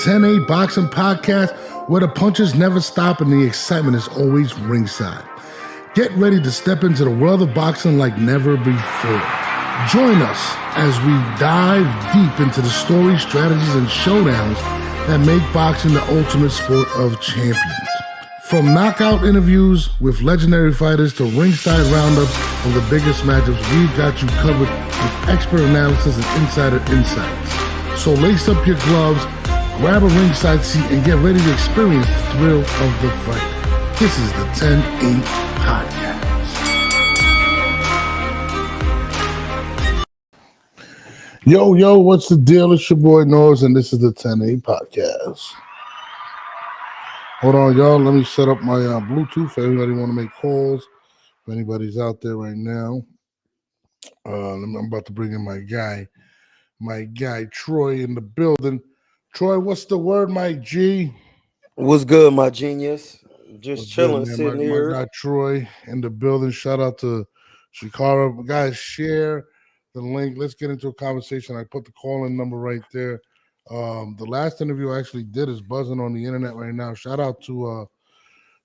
10A Boxing Podcast, where the punches never stop and the excitement is always ringside. Get ready to step into the world of boxing like never before. Join us as we dive deep into the stories, strategies, and showdowns that make boxing the ultimate sport of champions. From knockout interviews with legendary fighters to ringside roundups of the biggest matchups, we've got you covered with expert analysis and insider insights. So lace up your gloves, grab a ringside seat, and get ready to experience the thrill of the fight. This is the 10-8 Podcast. Yo, what's the deal? It's your boy Norris, and this is the 10-8 Podcast. Hold on, y'all. Let me set up my Bluetooth for anybody want to make calls. If anybody's out there right now, I'm about to bring in my guy Troy in the building. Troy, what's the word, my G? What's good, my genius? Just What's chilling, good, sitting my here. guy Troy in the building. Shout out to Shikara. Guys, share the link. Let's get into a conversation. I put the call-in number right there. The last interview I actually did is buzzing on the internet right now. Shout out to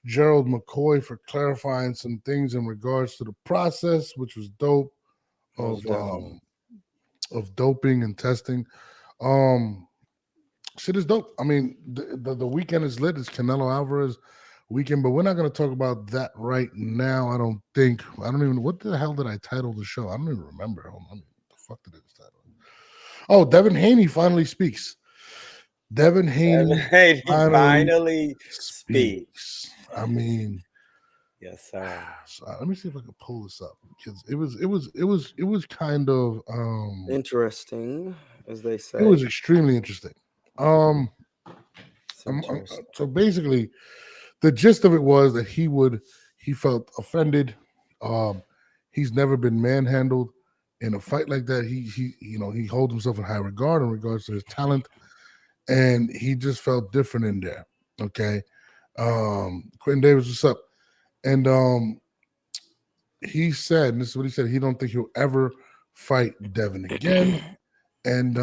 Gerald McCoy for clarifying some things in regards to the process, which was dope, of doping and testing. Shit is dope. I mean, the weekend is lit. It's Canelo Alvarez weekend, but we're not going to talk about that right now. I don't even, what the hell did I title the show? I don't even remember. Hold on, what the fuck did it title? Oh, Devin Haney finally speaks. Devin Haney finally speaks. I mean, yes, sir. So let me see if I can pull this up because it was kind of interesting, as they say. It was extremely interesting. So basically, the gist of it was that he felt offended. He's never been manhandled in a fight like that. He holds himself in high regard in regards to his talent, and he just felt different in there. Okay, Quentin Davis, what's up? And he said, and this is what he said, he don't think he'll ever fight Devin again. And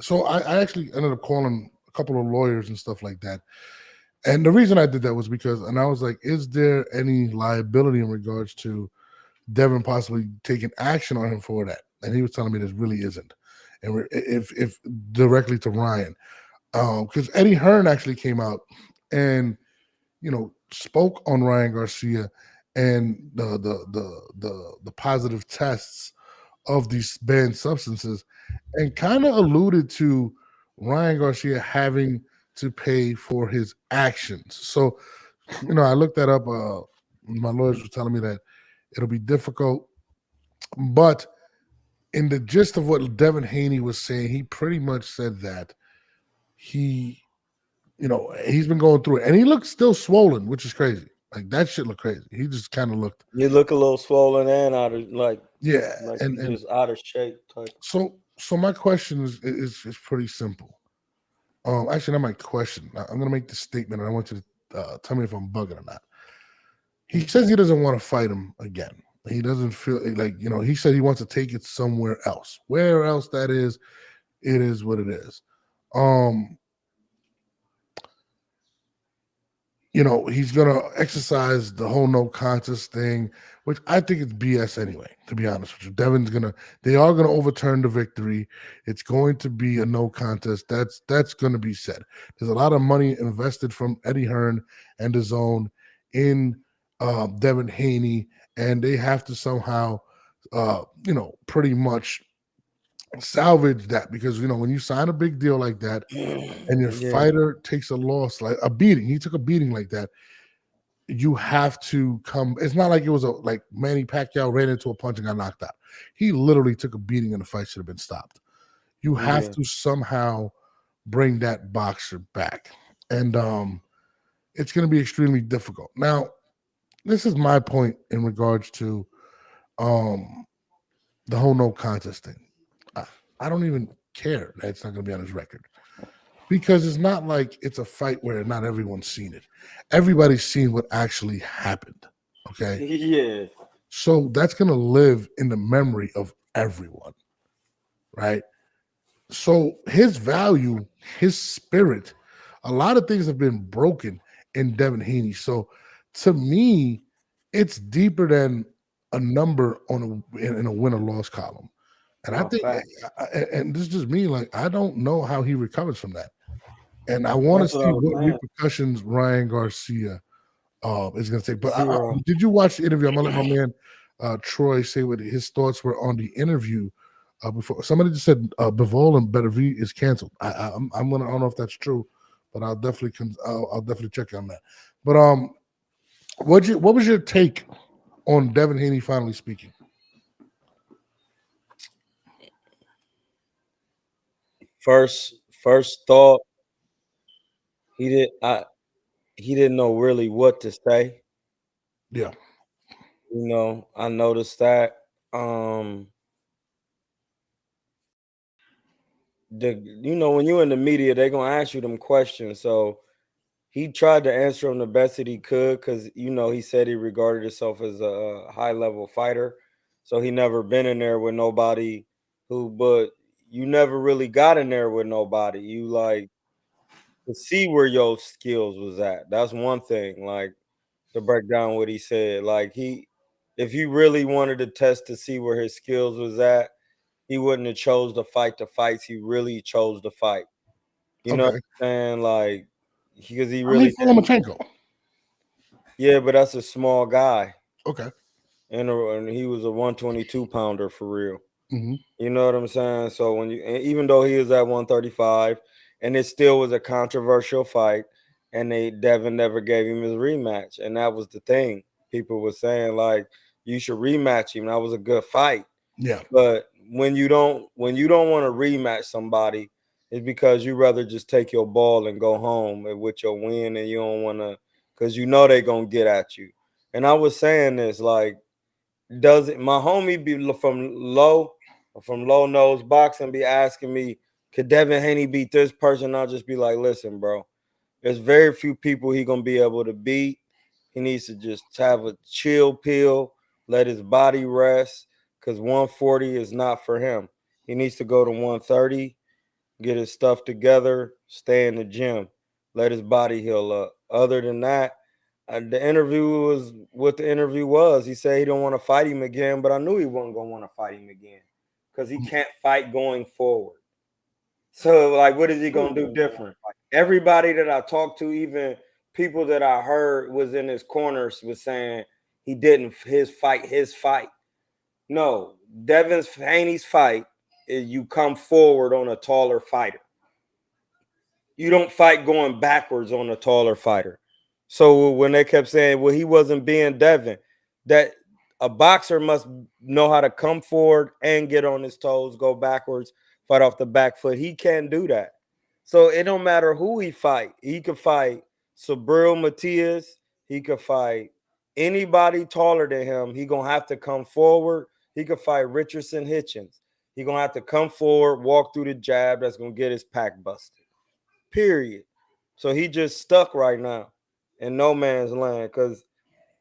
so I actually ended up calling a couple of lawyers and stuff like that. And the reason I did that was because, and I was like, is there any liability in regards to Devin possibly taking action on him for that? And he was telling me there really isn't. And if directly to Ryan, because Eddie Hearn actually came out and, spoke on Ryan Garcia and the positive tests of these banned substances, and kind of alluded to Ryan Garcia having to pay for his actions. So, I looked that up. My lawyers were telling me that it'll be difficult, but in the gist of what Devin Haney was saying, he pretty much said that he's been going through it, and he looked still swollen, which is crazy. Like, that shit looked crazy. He just kind of looked. You look a little swollen and out of and just out of shape type. So my question is pretty simple. Actually, not my question. I'm gonna make this statement, and I want you to tell me if I'm bugging or not. He says he doesn't want to fight him again. He doesn't feel like, he said he wants to take it somewhere else. Where else that is, it is what it is. He's going to exercise the whole no contest thing, which I think it's BS anyway, to be honest with you. They are going to overturn the victory. It's going to be a no contest. That's going to be said. There's a lot of money invested from Eddie Hearn and his own in Devin Haney, and they have to somehow, pretty much salvage that, because when you sign a big deal like that and your fighter takes a loss, like a beating, he took a beating like that, you have to come. It's not like it was like Manny Pacquiao ran into a punch and got knocked out. He literally took a beating and the fight should have been stopped. You have to somehow bring that boxer back, and it's going to be extremely difficult. Now, this is my point in regards to the whole no contest thing. I don't even care that it's not going to be on his record, because it's not like it's a fight where not everyone's seen it. Everybody's seen what actually happened, okay? Yeah. So that's going to live in the memory of everyone, right? So his value, his spirit, a lot of things have been broken in Devin Haney. So to me, it's deeper than a number on in a win or loss column. And I No think, facts. and this is just me, like I don't know how he recovers from that. And I want to That's what I see was what saying. repercussions Ryan Garcia is going to take. But Zero. did you watch the interview? I'm gonna let my man Troy say what his thoughts were on the interview. Before somebody just said Bivol and Better V is canceled. I'm gonna, I don't know if that's true, but I'll definitely I'll definitely check on that. But what was your take on Devin Haney finally speaking? First thought, he did he didn't know really what to say. Yeah. I noticed that. Um when you're in the media, they're gonna ask you them questions. So he tried to answer them the best that he could because he said he regarded himself as a high level fighter. So he never been in there with nobody but you never really got in there with nobody. You like to see where your skills was at. That's one thing. Like to break down what he said. Like if you really wanted to test to see where his skills was at, he wouldn't have chose to fight the fights he really chose to fight. You know what Okay. I'm saying? Like because he I mean, really didn't. Lomachenko. Yeah, but that's a small guy. Okay. And he was a 122 pounder for real. Hmm. You know what I'm saying? So even though he is at 135, and it still was a controversial fight, and Devin never gave him his rematch, and that was the thing. People were saying like you should rematch him. That was a good fight. Yeah. But when you don't want to rematch somebody, it's because you rather just take your ball and go home with your win, and you don't want to because they're gonna get at you. And I was saying this like does it my homie be from low nose boxing be asking me, could Devin Haney beat this person? I'll just be like, listen, bro, there's very few people he gonna be able to beat. He needs to just have a chill pill, let his body rest, because 140 is not for him. He needs to go to 130, get his stuff together, stay in the gym, let his body heal up. Other than that, the interview was what the interview was. He said he don't want to fight him again, but I knew he wasn't gonna want to fight him again because he can't fight going forward. So, like, what is he gonna do different? Everybody that I talked to, even people that I heard was in his corners, was saying he didn't his fight. No, Devin Haney's fight is you come forward on a taller fighter. You don't fight going backwards on a taller fighter. So when they kept saying, well, he wasn't being Devin, that a boxer must know how to come forward and get on his toes, go backwards, fight off the back foot. He can't do that. So it don't matter who he fight. He could fight Sabril Matias. He could fight anybody taller than him. He gonna have to come forward. He could fight Richardson Hitchens. He gonna have to come forward, walk through the jab. That's gonna get his pack busted. Period. So he just stuck right now in no man's land because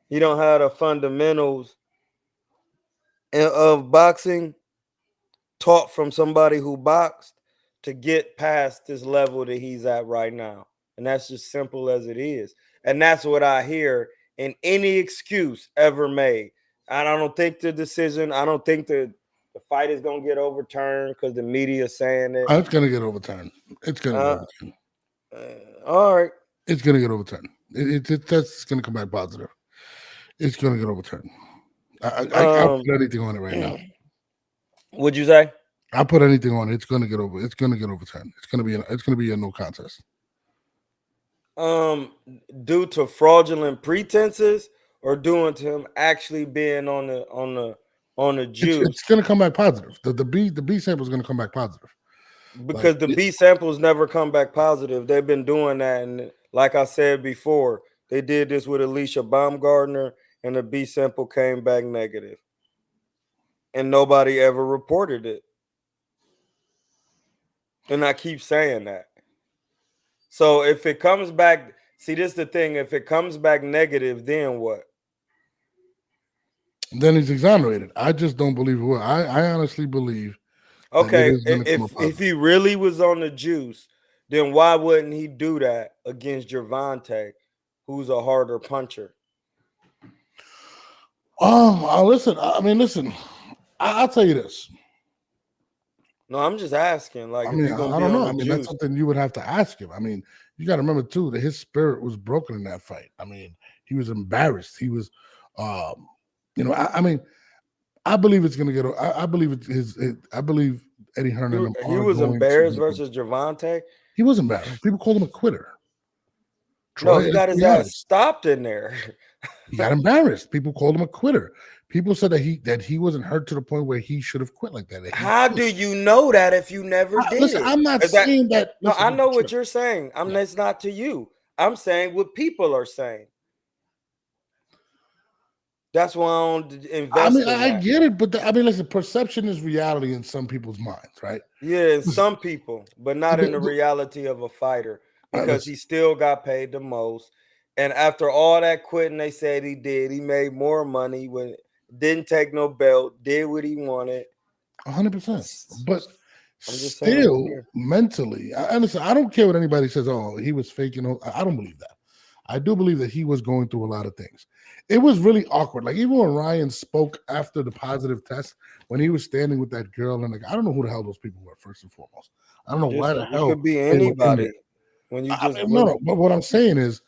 he don't have the fundamentals of boxing taught from somebody who boxed to get past this level that he's at right now. And that's just simple as it is. And that's what I hear in any excuse ever made. And I don't think the decision, I don't think the fight is going to get overturned because the media is saying it. It's gonna get overturned. It's gonna get Uh, overturned. all right. It's gonna get overturned. That's gonna come back positive. It's gonna get overturned. I can't Um, put anything on it right now. What'd you say? I put anything on it. It's gonna get over. It's gonna get overturned. It's gonna be a no contest. Um, due to fraudulent pretenses or due to him actually being on the It's juice? gonna come back positive. The B sample is gonna come back positive. Like Because the B samples never come back positive. They've been doing that, and like I said before, they did this with Alicia Baumgardner, and the B sample came back negative, and nobody ever reported it. And I keep saying that. So if it comes back, see, this is the thing. If it comes back negative, then what? then he's exonerated. I just don't believe it will. I honestly believe that it Okay, is going to come up if positive. he really was on the juice, then why wouldn't he do that against Gervonta, who's a harder puncher? Listen. I mean, listen. I'll tell you this. No, I'm just asking. Like, I if mean, you're gonna I be don't on know. the I mean, that's juice, something you would have to ask him. I mean, you got to remember too that his spirit was broken in that fight. I mean, he was embarrassed. He was, I mean, I believe it's going to get. I believe I believe Eddie Hearn and them he are was going to embarrassed get it. versus Gervonta. He was embarrassed. People called him a quitter. No, Troy, he let's got his be ass honest. stopped in there. He got embarrassed. People called him a quitter. People said that he wasn't hurt to the point where he should have quit like that. How do you know that if you never Listen, did? I'm not Is that saying that. no? I Listen, know what Trip, you're saying. yeah. It's not to you. I'm saying what people are saying. That's why I don't I invest mean, in I that. get it, but I mean, listen, perception is reality in some people's minds, right? Yeah, in Listen, some people, but not in the reality of a fighter because listen, he still got paid the most. And after all that quitting, they said he did. He made more money when didn't take no belt, did what he wanted. 100%. But I'm just saying what still, mentally, listen, I don't care what anybody says. Oh, he was faking. I don't believe that. I do believe that he was going through a lot of things. It was really awkward. Like even when Ryan spoke after the positive test, when he was standing with that girl, and like I don't know who the hell those people were. First and foremost, I don't know why the it hell could be they were in there. anybody when you I just mean, no, really no. But what I'm saying is,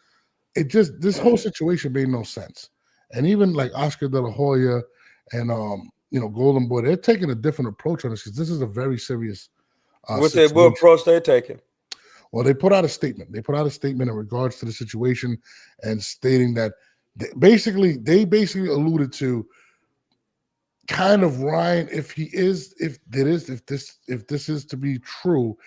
this whole situation made no sense. And even like Oscar De La Hoya and Golden Boy, they're taking a different approach on this because this is a very serious what situation. approach they taking. Well, they put out a statement. They put out a statement in regards to the situation and stating that they basically alluded to kind of Ryan, if this is to be true,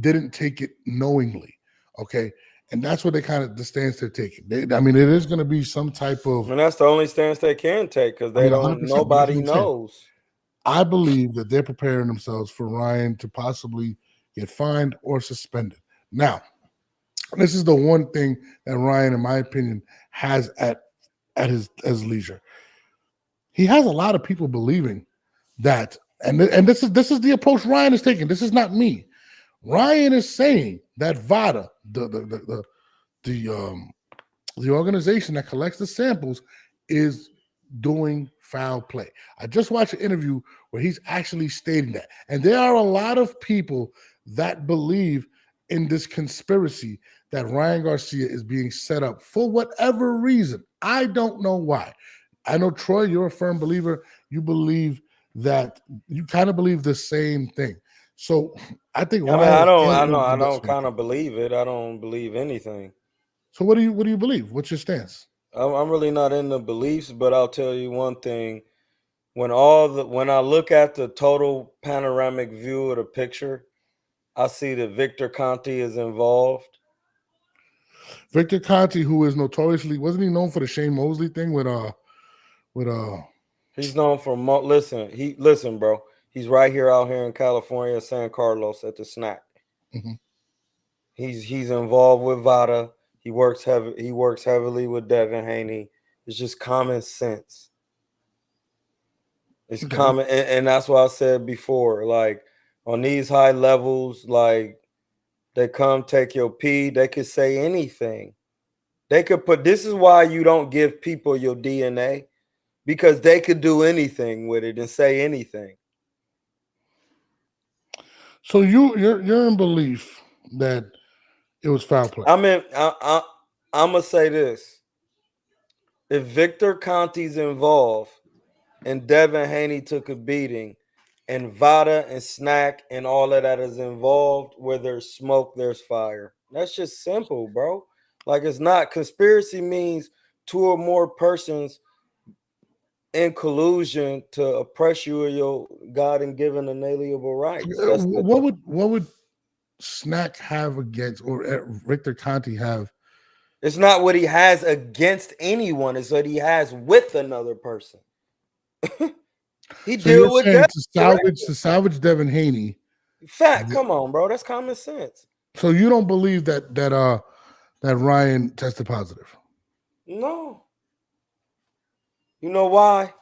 didn't take it knowingly. Okay. And that's what they kind of the stance they're taking. I mean, it is going to be some type of. And that's the only stance they can take because I they mean, don't. 100%. But that's what Nobody I'm saying. knows. I believe that they're preparing themselves for Ryan to possibly get fined or suspended. Now, this is the one thing that Ryan, in my opinion, has at his leisure. He has a lot of people believing that, and this is the approach Ryan is taking. This is not me. Ryan is saying that VADA, the organization that collects the samples, is doing foul play. I just watched an interview where he's actually stating that. And there are a lot of people that believe in this conspiracy that Ryan Garcia is being set up for whatever reason. I don't know why. I know, Troy, you're a firm believer. You believe that you kind of believe the same thing. So I think I mean, Ryan is I handling this don't kind of believe it. I don't believe anything. So what do you believe? What's your stance? I'm really not in the beliefs, but I'll tell you one thing: when I look at the total panoramic view of the picture, I see that Victor Conti is involved. Victor Conti, who is notoriously, wasn't he known for the Shane Mosley thing with He's known for listen, bro. He's right here out here in California, San Carlos at the snack. Mm-hmm. He's involved with VADA. He works heavily with Devin Haney. It's just common sense. It's common, and that's what I said before. Like on these high levels, like they come take your pee, they could say anything. They could put this is why you don't give people your DNA, because they could do anything with it and say anything. So you're in belief that it was foul play. I'm gonna say this. If Victor Conti's involved and Devin Haney took a beating, and Vada and Snack and all of that is involved, where there's smoke, there's fire. That's just simple, bro. Like it's not conspiracy means two or more persons in collusion to oppress you or your God and given inalienable rights. That's it. What would Snack have against, or Victor Conti have? It's not what he has against anyone, it's what he has with another person. He So you're deal with saying that. to salvage Devin Haney. Fact, come on, bro. That's common sense. So you don't believe that Ryan tested positive? No. You know why?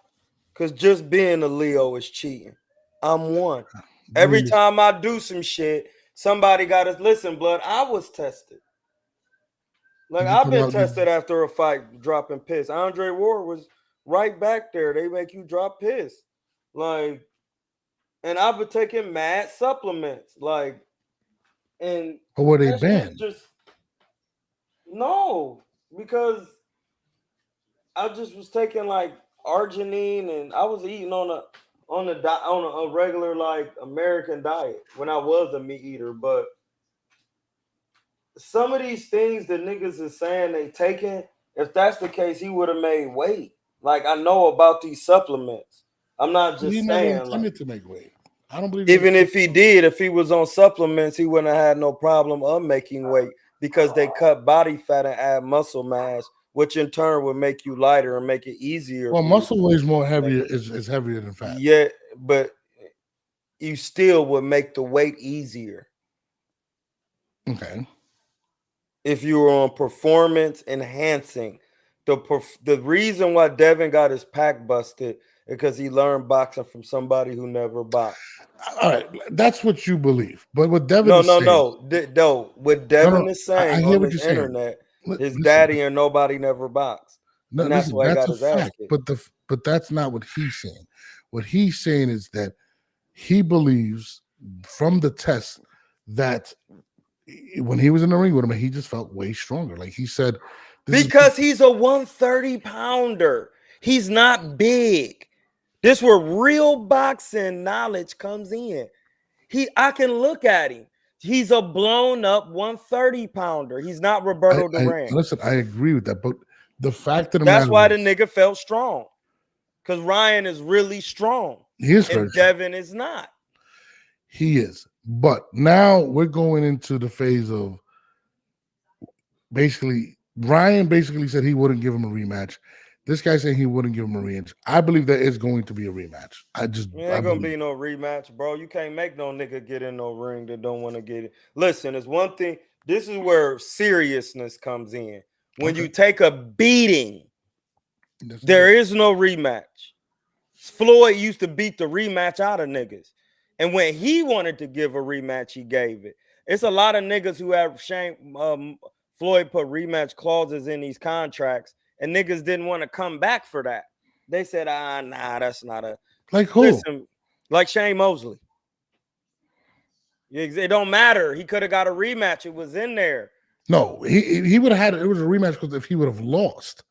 Because just being a Leo is cheating. I'm one. Every time I do some shit, somebody got to listen, blood. I was tested. Like I've been tested after a fight, dropping piss. Andre Ward was right back there. They make you drop piss. Like, and I've been taking mad supplements. Like, and were they banned? No, because I just was taking like arginine, and I was eating on a regular like American diet when I was a meat eater. But some of these things that niggas is saying they taking, if that's the case, he would have made weight. Like I know about these supplements. I'm not just saying. Never intended to make weight. I don't believe. Even if he did, if he was on supplements, he wouldn't have had no problem of making weight because they cut body fat and add muscle mass, which in turn would make you lighter and make it easier. Well, muscle weighs more heavier is heavier than fat. Yeah, but you still would make the weight easier. Okay. If you were on performance enhancing, the reason why Devin got his pack busted is because he learned boxing from somebody who never boxed. All right, that's what you believe. But what Devin no. What Devin is saying on the internet, his daddy and nobody never boxed. No, and that's why he got his ass kicked. But that's not what he's saying. What he's saying is that he believes from the test that when he was in the ring with him, he just felt way stronger. Like he said, because he's a 130 pounder. He's not big. This where real boxing knowledge comes in. I can look at him. He's a blown up 130 pounder. He's not Roberto Duran. Listen, I agree with that, but the fact that that's why the nigga felt strong. Because Ryan is really strong. He is, and Devin is not. He is. But now we're going into the phase of basically Ryan basically said he wouldn't give him a rematch. This guy saying he wouldn't give him a rematch. I believe there is going to be a rematch. Ain't gonna be no rematch, bro. You can't make no nigga get in no ring that don't want to get it. Listen, it's one thing. This is where seriousness comes in. When you take a beating, there is no rematch. Floyd used to beat the rematch out of niggas. And when he wanted to give a rematch, he gave it. It's a lot of niggas who have Floyd put rematch clauses in these contracts, and niggas didn't want to come back for that. They said, nah, that's not a... Like who? Listen, like Shane Mosley. It don't matter. He could have got a rematch. It was in there. No, he would have had it was a rematch because if he would have lost.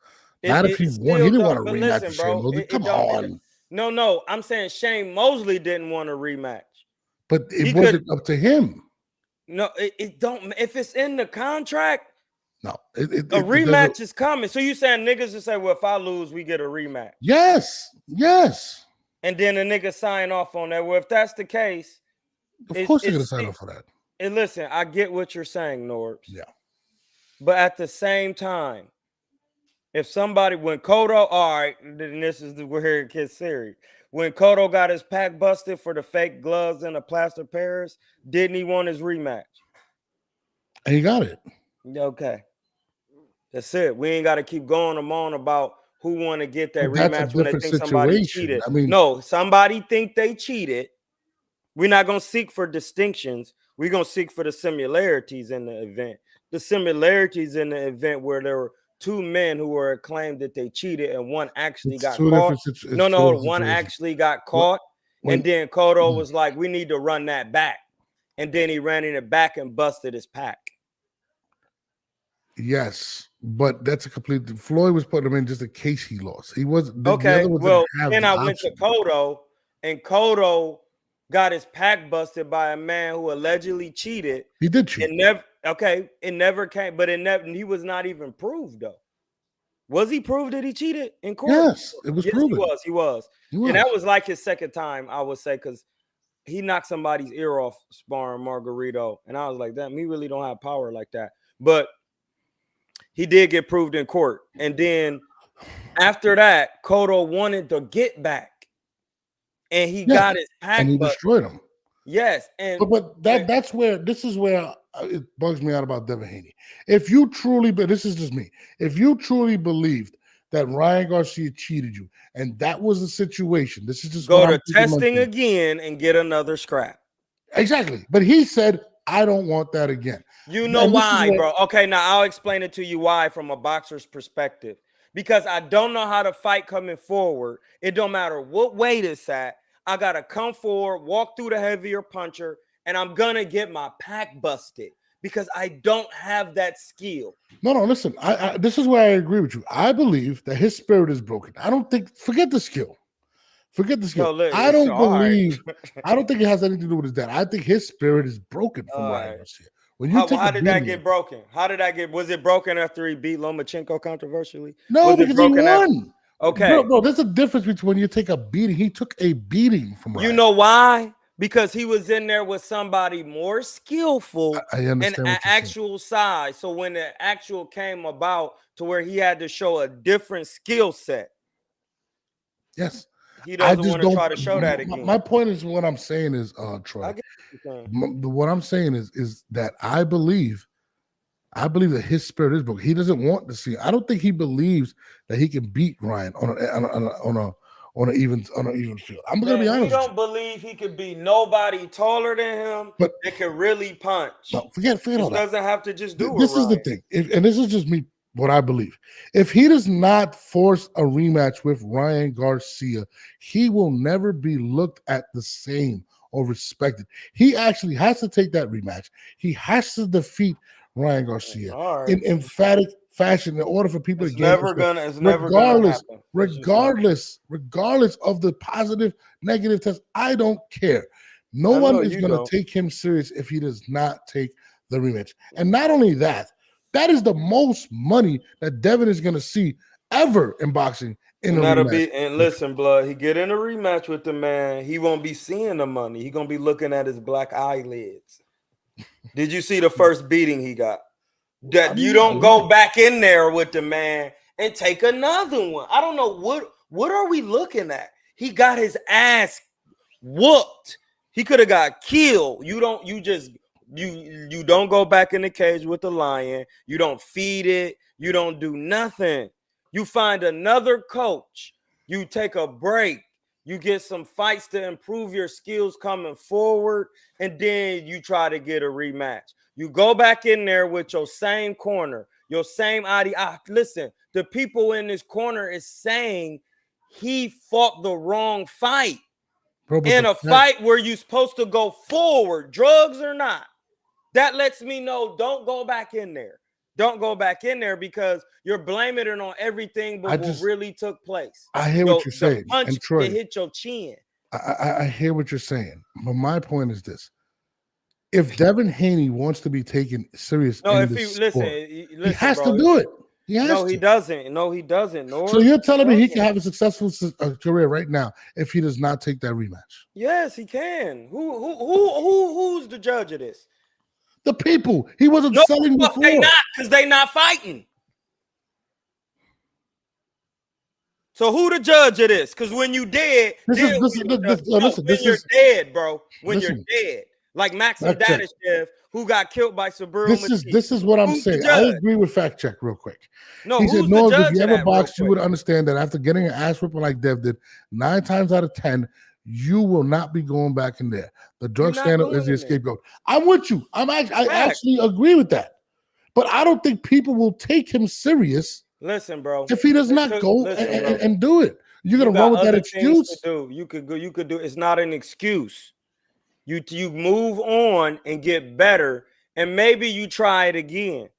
Not if he won. He didn't want a rematch with Shane Mosley. Come on. No. I'm saying Shane Mosley didn't want a rematch. But it wasn't up to him. No, it don't. If it's in the contract, no, a rematch is coming. So you saying niggas just say, well, if I lose, we get a rematch? Yes. And then a nigga sign off on that. Well, if that's the case, of course they're gonna sign off for that. And listen, I get what you're saying, Norbs. Yeah. But at the same time, if somebody, when Cotto, all right, then this is we're here in Kid Series. When Cotto got his pack busted for the fake gloves and the plaster Paris, didn't he want his rematch? And he got it. Okay. That's it. We ain't got to keep going on about who want to get that rematch when they think somebody cheated. I mean, no, somebody think they cheated. We're not going to seek for distinctions. We're going to seek for the similarities in the event. The similarities in the event where there were two men who were claimed that they cheated and one actually got caught. One actually got caught. And then Cotto was like, we need to run that back. And then he ran in it back and busted his pack. Yes, but that's a complete. Floyd was putting him in just in case he lost. He was okay. Well, then I went to Cotto, and Cotto got his pack busted by a man who allegedly cheated. He did cheat. It never came, but he was not even proved though. Was he proved that he cheated in court? Yes, it was proven. He was. And that was like his second time, I would say, because he knocked somebody's ear off sparring Margarito, and I was like, damn, he really don't have power like that. But he did get proved in court. And then after that, Cotto wanted to get back. And he got his pack. And he destroyed him. Yes. And but this is where it bugs me out about Devin Haney. If you truly, but this is just me, if you truly believed that Ryan Garcia cheated you, and that was the situation, this is just go to testing again and get another scrap. Exactly. But he said, I don't want that again. You know why, bro? Okay, now I'll explain it to you why from a boxer's perspective. Because I don't know how to fight coming forward. It don't matter what weight it's at. I got to come forward, walk through the heavier puncher, and I'm going to get my pack busted because I don't have that skill. No, listen. This is where I agree with you. I believe that his spirit is broken. I don't think, forget the skill. Forget the skill. No, look, I don't believe, I don't think it has anything to do with his dad. I think his spirit is broken from Ryan Garcia. When you how did that get broken? How did that get? Was it broken after he beat Lomachenko controversially? No, because he won. Okay, bro, there's a difference between when you take a beating. He took a beating from Ryan. You know why? Because he was in there with somebody more skillful and actual size. So when the actual came about to where he had to show a different skill set. Yes. He doesn't want to try to show that again. My point is what I'm saying is, Troy. What I'm saying is that I believe that his spirit is broken. He doesn't want to see. I don't think he believes that he can beat Ryan on an even field. I'm gonna be honest. He don't believe he could be nobody taller than him that can really punch. No, forget all that. Doesn't have to just do it. This is the thing, and this is just me. What I believe, if he does not force a rematch with Ryan Garcia, he will never be looked at the same or respected. He actually has to take that rematch. He has to defeat Ryan Garcia in emphatic fashion in order for people to get regardless of the positive, negative test. I don't care. No one is going to take him serious if he does not take the rematch. And not only that, that is the most money that Devin is going to see ever in boxing. And listen, blood, he get in a rematch with the man. He won't be seeing the money. He going to be looking at his black eyelids. Did you see the first beating he got? That you don't go back in there with the man and take another one. I don't know what are we looking at? He got his ass whooped. He could have got killed. You don't go back in the cage with the lion. You don't feed it. You don't do nothing. You find another coach. You take a break. You get some fights to improve your skills coming forward, and then you try to get a rematch. You go back in there with your same corner, your same idea. Listen, the people in this corner is saying he fought the wrong fight. In a fight where you're supposed to go forward, drugs or not. That lets me know don't go back in there. Don't go back in there because you're blaming it on everything but what really took place. I hear what you're saying. Punch and Troy, hit your chin. I hear what you're saying. But my point is this. If Devin Haney wants to be taken serious, he has to do it. He doesn't. No, he doesn't. So you're telling me he can have a successful career right now if he does not take that rematch? Yes, he can. Who's the judge of this? The people. He wasn't selling before. They not, because they not fighting. So who the judge of this? Because when you dead, you're dead, bro. When you're dead. Like Maxim Dadashev, who got killed by Subaru. This is what I'm saying. I agree with fact check real quick. No, he said, no, if you ever boxed, you would understand that after getting an ass whipping like Dev did, 9 times out of 10, you will not be going back in there. The drug stand-up is the scapegoat. I'm with you. I actually agree with that. But I don't think people will take him serious. Listen, bro. If he does not go and do it. You're going to run with that excuse? You could do. It's not an excuse. You move on and get better, and maybe you try it again.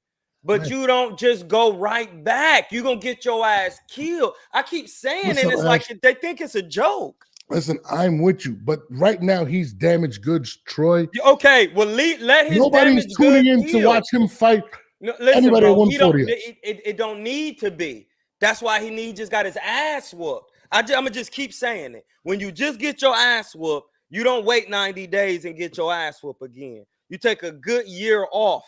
But you don't just go right back. You're going to get your ass killed. I keep saying it. It's like they think it's a joke. Listen, I'm with you. But right now, he's damaged goods, Troy. Okay, well, let his nobody's tuning in to watch him fight anybody at 140. It don't need to be. That's why he just got his ass whooped. I'm going to just keep saying it. When you just get your ass whooped, you don't wait 90 days and get your ass whooped again. You take a good year off.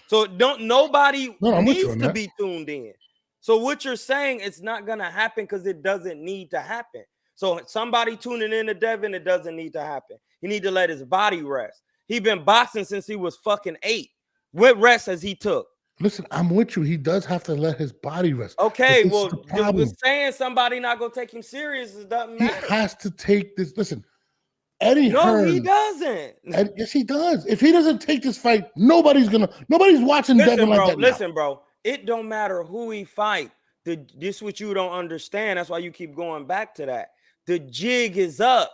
So nobody needs to be tuned in. So what you're saying, it's not going to happen because it doesn't need to happen. So somebody tuning in to Devin, it doesn't need to happen. He need to let his body rest. He been boxing since he was fucking 8. What rest has he took? Listen, I'm with you. He does have to let his body rest. Okay, well, saying somebody not going to take him serious, it doesn't matter. He has to take this. Listen. Eddie No, he Hearn. doesn't. Yes, he does. If he doesn't take this fight, nobody's watching Devin like that. Listen, bro. It don't matter who he fight. This what you don't understand. That's why you keep going back to that. The jig is up.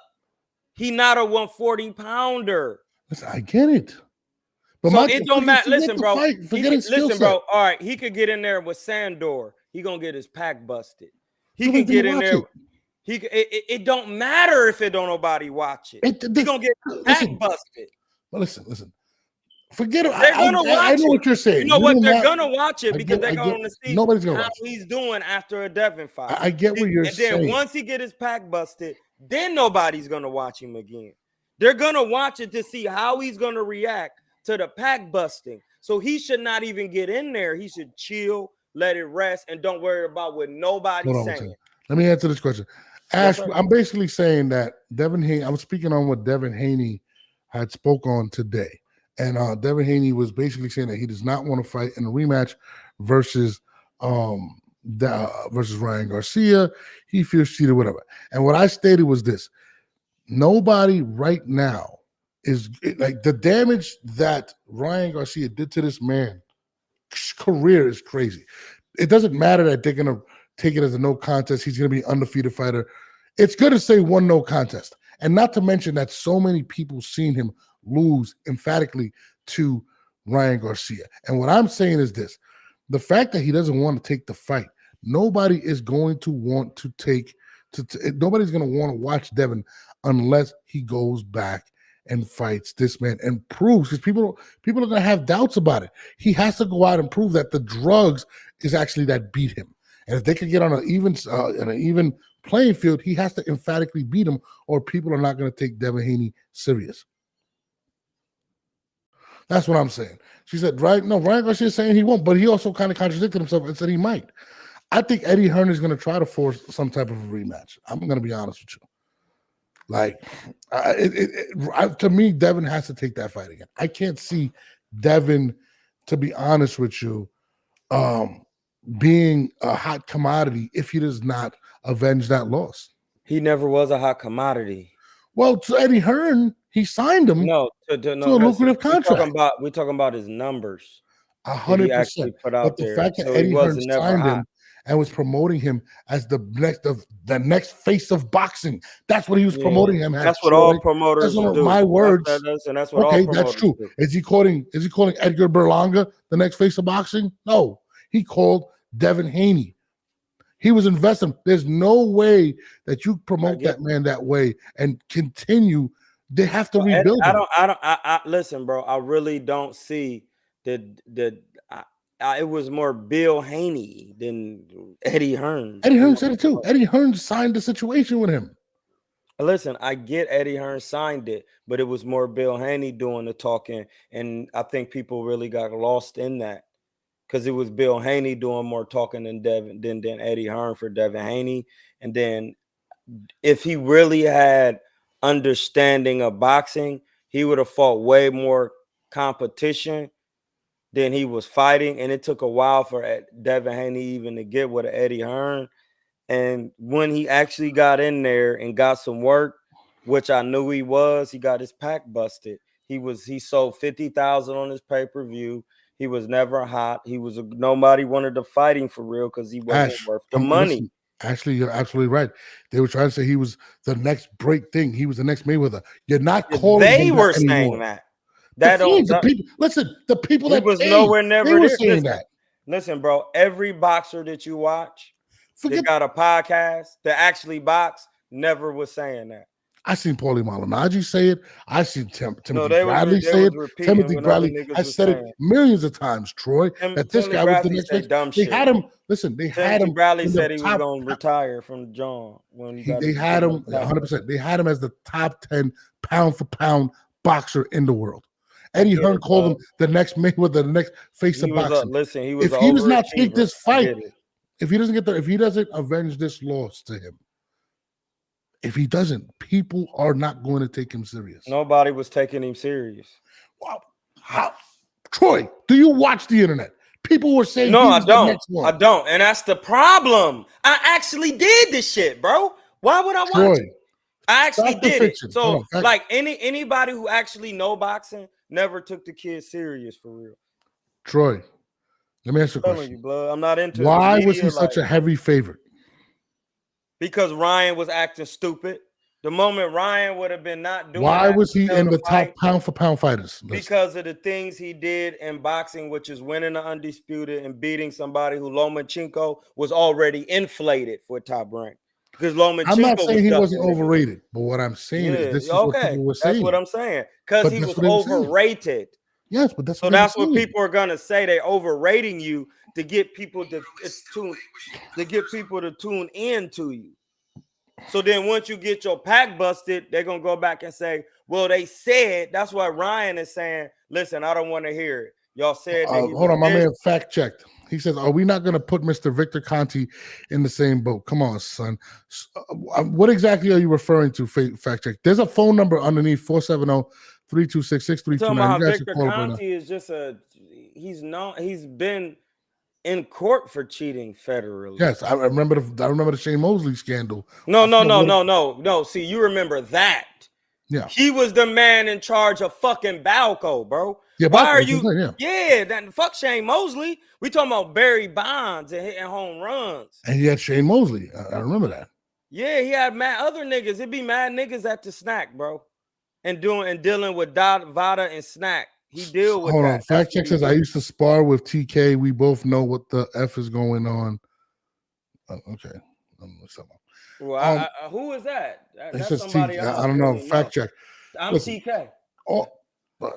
He not a 140 pounder. Listen, I get it. But so it don't matter. Listen, bro. Listen, bro. All right, he could get in there with Sandor. He gonna get his pack busted. He can get in there. It don't matter if it don't nobody watch it. He gonna get pack busted. But listen. Forget it. They're gonna watch I know it. what you're saying. You know what? They're gonna watch it because they're gonna see nobody's gonna how he's doing after a Devin fight. I get what you're saying. And then once he get his pack busted, then nobody's gonna watch him again. They're gonna watch it to see how he's gonna react to the pack busting. So he should not even get in there. He should chill, let it rest, and don't worry about what nobody's saying. Let me answer this question. Ash, I'm basically saying that Devin Haney, I'm speaking on what Devin Haney had spoke on today. And Devin Haney was basically saying that he does not want to fight in a rematch versus Ryan Garcia. He feels cheated, whatever. And what I stated was this: nobody right now is like the damage that Ryan Garcia did to this man's career is crazy. It doesn't matter that they're gonna take it as a no contest. He's gonna be an undefeated fighter. It's good to say one no contest, and not to mention that so many people seen him lose emphatically to Ryan Garcia. And what I'm saying is this: the fact that he doesn't want to take the fight, nobody is going to want to take nobody's going to want to watch Devin unless he goes back and fights this man and proves, because people are going to have doubts about it. He has to go out and prove that the drugs is actually that beat him. And if they can get on an even playing field, he has to emphatically beat him, or people are not going to take Devin Haney serious. That's what I'm saying. She said, Ryan Garcia is saying he won't, but he also kind of contradicted himself and said he might. I think Eddie Hearn is going to try to force some type of a rematch. I'm going to be honest with you. Like, to me, Devin has to take that fight again. I can't see Devin, to be honest with you, being a hot commodity if he does not avenge that loss. He never was a hot commodity. Well, to Eddie Hearn, he signed him to a lucrative contract. We're talking about his numbers. 100%. But the fact that Eddie Hearn signed him and was promoting him as the next face of boxing, that's what he was promoting him as. That's what all promoters do. My words. That's what all promoters that's true. do. Is he calling Edgar Berlanga the next face of boxing? No, he called Devin Haney. He was investing. There's no way that you promote that man that way and continue. They have to rebuild. I listen, bro. I really don't see that. It was more Bill Haney than Eddie Hearn. Eddie Hearn said it too. Eddie Hearn signed the situation with him. Listen, I get Eddie Hearn signed it, but it was more Bill Haney doing the talking, and I think people really got lost in that. Because it was Bill Haney doing more talking than Eddie Hearn for Devin Haney. And then if he really had understanding of boxing, he would have fought way more competition than he was fighting. And it took a while for Devin Haney even to get with Eddie Hearn. And when he actually got in there and got some work, which I knew he got his pack busted. He sold 50,000 on his pay-per-view. He was never hot. Nobody wanted to fight him for real because he wasn't worth the money. Listen, actually, you're absolutely right. They were trying to say he was the next break thing. He was the next Mayweather. You're not calling. They were saying that. The people that was nowhere near. They were saying that. Listen, bro. Every boxer that you watch, that got a podcast that actually box, never was saying that. I seen Paulie Malignaggi say it. I seen Timothy Bradley say it. Timothy Bradley has said it millions of times, Troy. That this guy was the next thing. They had him. Listen, they had him. Bradley said he was going to retire from John when they had him 100%. They had him as the top 10 pound for pound boxer in the world. Eddie Hearn called him the next Mayweather, the next face of boxing. If he does not take this fight, if he doesn't avenge this loss to him. If he doesn't, people are not going to take him serious. Nobody was taking him serious. Wow. How? Troy, do you watch the internet? People were saying no, I don't. I don't. And that's the problem. I actually did this shit, bro. Why would I watch it? I actually Fact or did it. fiction? So, Hold on, fact- like anybody who actually know boxing never took the kid serious for real. Troy, let me ask you a I'm telling question. you, blood. I'm not into the Why was media, he such like, a heavy favorite? because Ryan was acting stupid. The moment Ryan would have been not doing Why that was he until in the fight, top pound for pound fighters list? because of the things he did in boxing, which is winning the undisputed and beating somebody who Lomachenko was already inflated for top rank. Because I'm not Lomachenko was saying he wasn't ducking niggas. overrated, but what I'm saying is this Yeah, is what okay. people were That's saying. what I'm saying. Because But he that's was what they were saying. overrated. Yes, but that's So what they were that's what saying. people are gonna say. They're overrating you to get people to tune in to you. So then once you get your pack busted, they're gonna go back and say, well, they said. That's why Ryan is saying, listen, I don't want to hear it. Y'all said that he Hold was on, my this. man fact checked. He says, "Are we not going to put Mr. Victor Conti in the same boat?" Come on, son. What exactly are you referring to? Fact check. There's a phone number underneath 470-326-6329. Talking about how You guys should Victor call up right now. Conti is just he's been in court for cheating federally. Yes, I remember the Shane Mosley scandal. No. See, you remember that. Yeah. He was the man in charge of fucking Balco, bro. Yeah, Why Balco, are that's you? what I'm saying, Yeah, that fuck Shane Mosley. We talking about Barry Bonds and hitting home runs. And he had Shane Mosley. I remember that. Yeah, he had mad other niggas. It'd be mad niggas at the snack, bro. And dealing with Vada and snack. He deal with Hold that. on. Fact check says I used to spar with TK. We both know what the F is going on. Okay. Well, who is that? That's somebody I don't know. really Fact check. I'm Listen, TK. Oh,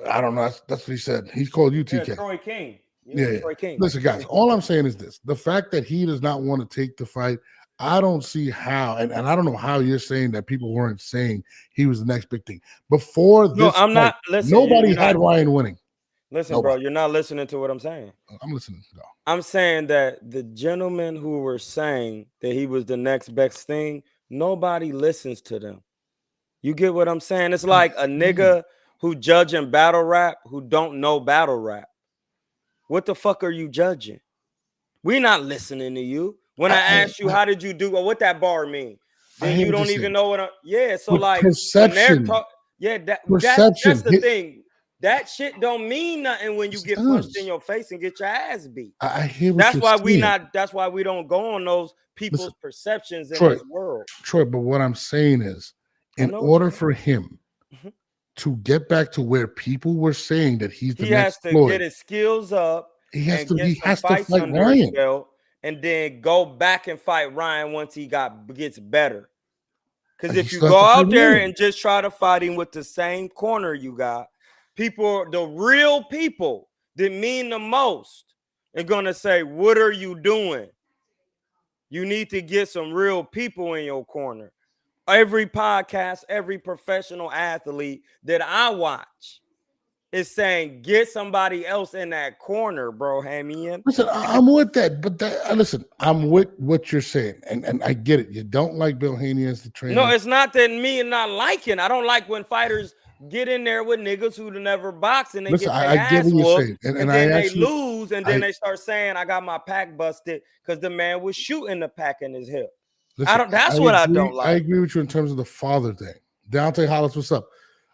I don't know. That's what he said. He called you TK. Yeah, Troy King. Yeah. Troy King. Listen, guys, all I'm saying is this. The fact that he does not want to take the fight, I don't see how, and I don't know how you're saying that people weren't saying he was the next big thing. Before this No, I'm not. Listen, nobody had Ryan winning. Listen, bro, you're not listening to what I'm saying. I'm listening. No. I'm saying that the gentlemen who were saying that he was the next best thing, nobody listens to them. You get what I'm saying? It's like a nigga who judging battle rap who don't know battle rap. What the fuck are you judging? We're not listening to you. When I asked you, how did you do, or what that bar mean? Then you don't even know what I'm, yeah. So with like perception. That's the thing. That shit don't mean nothing when you get punched in your face and get your ass beat. I hear what that's you're why saying. That's why we don't go on those people's perceptions in Troy, this world. Troy, but what I'm saying is, in order for him to get back to where people were saying that he's the next Floyd, Floyd, get his skills up. He has to fight fight Ryan, and then go back and fight Ryan once he gets better. Because if you still go has to out fight there Ryan. and just try to fight him with the same corner you got, people, the real people that mean the most, are gonna say, "What are you doing? You need to get some real people in your corner." Every podcast, every professional athlete that I watch is saying, get somebody else in that corner, bro. Hamian. Listen, I'm with that, but listen, I'm with what you're saying, and I get it. You don't like Bill Haney as the trainer. No, it's not that me and not liking. I don't like when fighters get in there with niggas who never box and they get their ass whooped, and then they lose, and then they start saying, "I got my pack busted" because the man was shooting the pack in his hip. Listen, That's what I don't like. I agree with you in terms of the father thing. Deontay Hollis, what's up?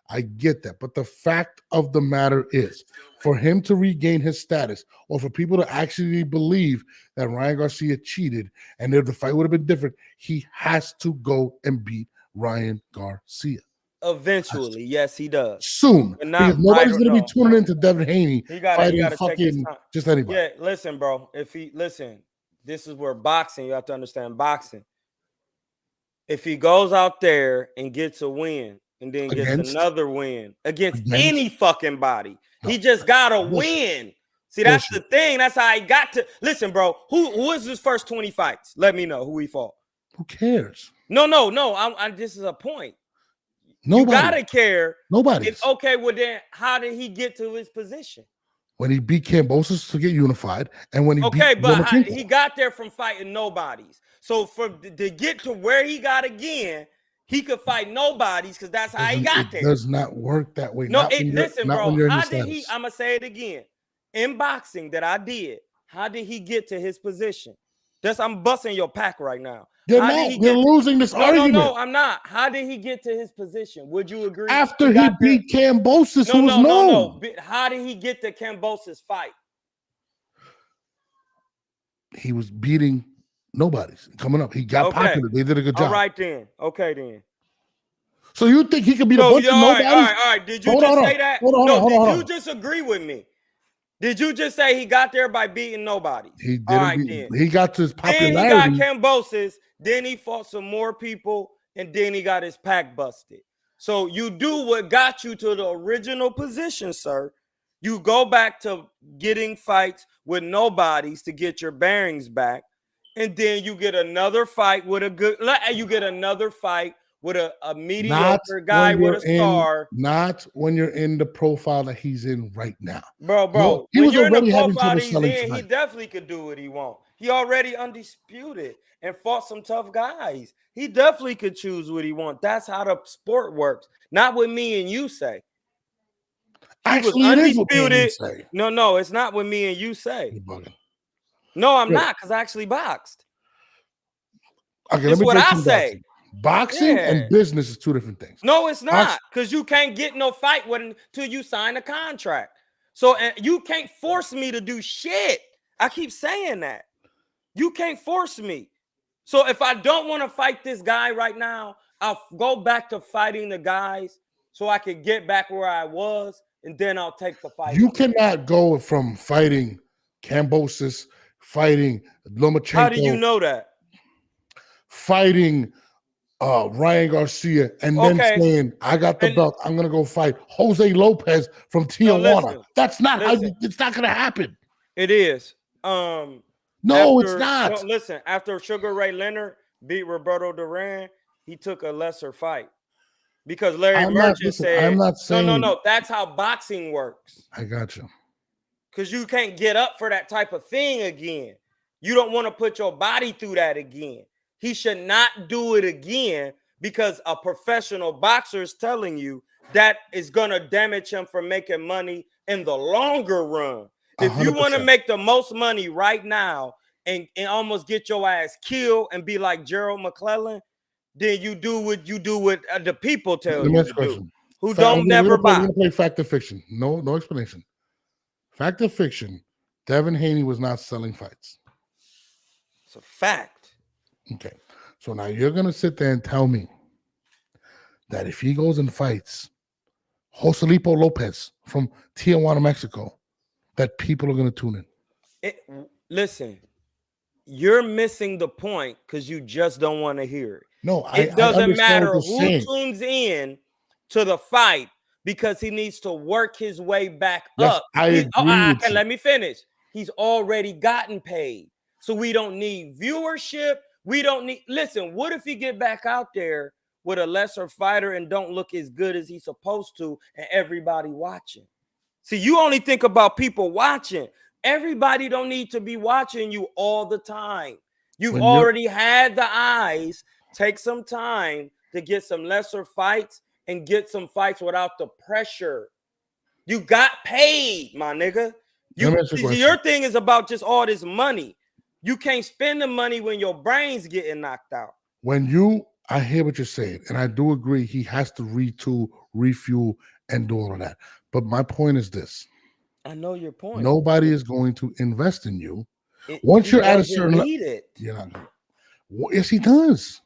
I get that. But the fact of the matter is, for him to regain his status, or for people to actually believe that Ryan Garcia cheated and if the fight would have been different, he has to go and beat Ryan Garcia. Eventually, yes, he does. Soon. Because nobody's going to be tuning into Devin Haney fighting fucking just anybody. Yeah, listen, bro. This is where boxing, you have to understand boxing. If he goes out there and gets a win, and then gets another win against any fucking body. No. He just got to win. See, that's the thing. That's how he got to. Listen, bro, who is his first 20 fights? Let me know who he fought. Who cares? No. This is a point. Nobody. You got to care. Nobody. Okay, well then, how did he get to his position? When he beat Cambosos to get unified, and when he beat he got there from fighting nobodies. So to get to where he got again, he could fight nobodies because that's how he got there. It does not work that way. No, listen, bro. How did he? I'm gonna say it again. In boxing that I did, how did he get to his position? I'm busting your pack right now. You're not. You're losing this argument. No, I'm not. How did he get to his position? Would you agree? After he beat Kambosos, who was known. No. How did he get to Kambosos fight? He was beating nobodies coming up. He got popular. They did a good job. All right then. Okay then. So you think he could beat a bunch of nobodies? All right. Did you just say that? No, did you just agree with me? Did you just say he got there by beating nobody? He didn't. He got to his popularity. Then he got Kambosos. Then he fought some more people, and then he got his pack busted. So you do what got you to the original position, sir. You go back to getting fights with nobodies to get your bearings back, and then you get another fight with a good. You get another fight with a mediocre guy with a star. Not when you're in the profile that he's in right now, bro. No, he was already having trouble selling fights. He definitely could do what he wants. He already undisputed and fought some tough guys. He definitely could choose what he wants. That's how the sport works. Not what me and you say. Actually, it is what me and you say. No, it's not what me and you say. No, I'm not, because I actually boxed. Okay, let me what I say. Boxing and business is two different things. No, it's not, because you can't get no fight until you sign a contract. So you can't force me to do shit. I keep saying that. You can't force me. So if I don't want to fight this guy right now, I'll go back to fighting the guys so I can get back where I was, and then I'll take the fight. You cannot go from fighting Kambosos, fighting Lomachenko. How do you know that? Fighting Ryan Garcia, and then saying, I got the belt, I'm gonna go fight Jose Lopez from Tijuana. That's not how it's not gonna happen. It is. No, it's not. No, listen, after Sugar Ray Leonard beat Roberto Duran, he took a lesser fight. Because Larry Merchant said, I'm not saying no, that's how boxing works. I got you. Because you can't get up for that type of thing again. You don't want to put your body through that again. He should not do it again, because a professional boxer is telling you that is going to damage him from making money in the longer run. If 100%. You want to make the most money right now and almost get your ass killed and be like Gerald McClellan, then you do what the people tell you to do. Who don't never box. We're gonna play fact or fiction. No explanation. Fact or fiction. Devin Haney was not selling fights. It's a fact. Okay, so now you're gonna sit there and tell me that if he goes and fights Joselipo Lopez from Tijuana, Mexico, that people are gonna tune in. Listen, you're missing the point because you just don't want to hear it. No, it doesn't matter who tunes in to the fight, because he needs to work his way back up. Let me finish. He's already gotten paid, so we don't need viewership. We don't need. Listen, what if he get back out there with a lesser fighter and don't look as good as he's supposed to, and everybody watching? See, you only think about people watching. Everybody don't need to be watching you all the time. You've already had the eyes. Take some time to get some lesser fights and get some fights without the pressure. You got paid, my nigga. Your thing is about just all this money. You can't spend the money when your brain's getting knocked out. I hear what you're saying, and I do agree he has to retool, refuel, and do all of that. But my point is this. I know your point. Nobody is going to invest in you. Once you're at a certain level, you're not going to. Yes, he does.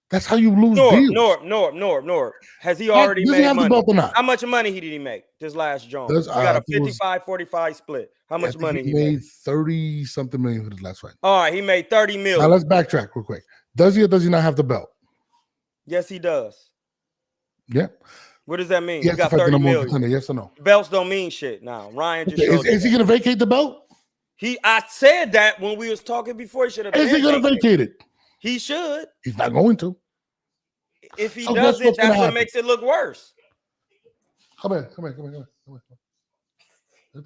That's how you lose deals. Norb. Has he already made money? Or not? How much money did he make this last joint? He got a 55-45 split. How much money he made? 30-something million for this last fight. All right, he made 30 million. Now let's backtrack real quick. Does he or does he not have the belt? Yes, he does. Yeah. What does that mean? He got 30 million. Yes or no? Belts don't mean shit now. Ryan just showed is he going to vacate the belt? I said that when we was talking before. He should have. Is he going to vacate it? He should. He's not going to. If he doesn't, that's what makes it look worse. Come here.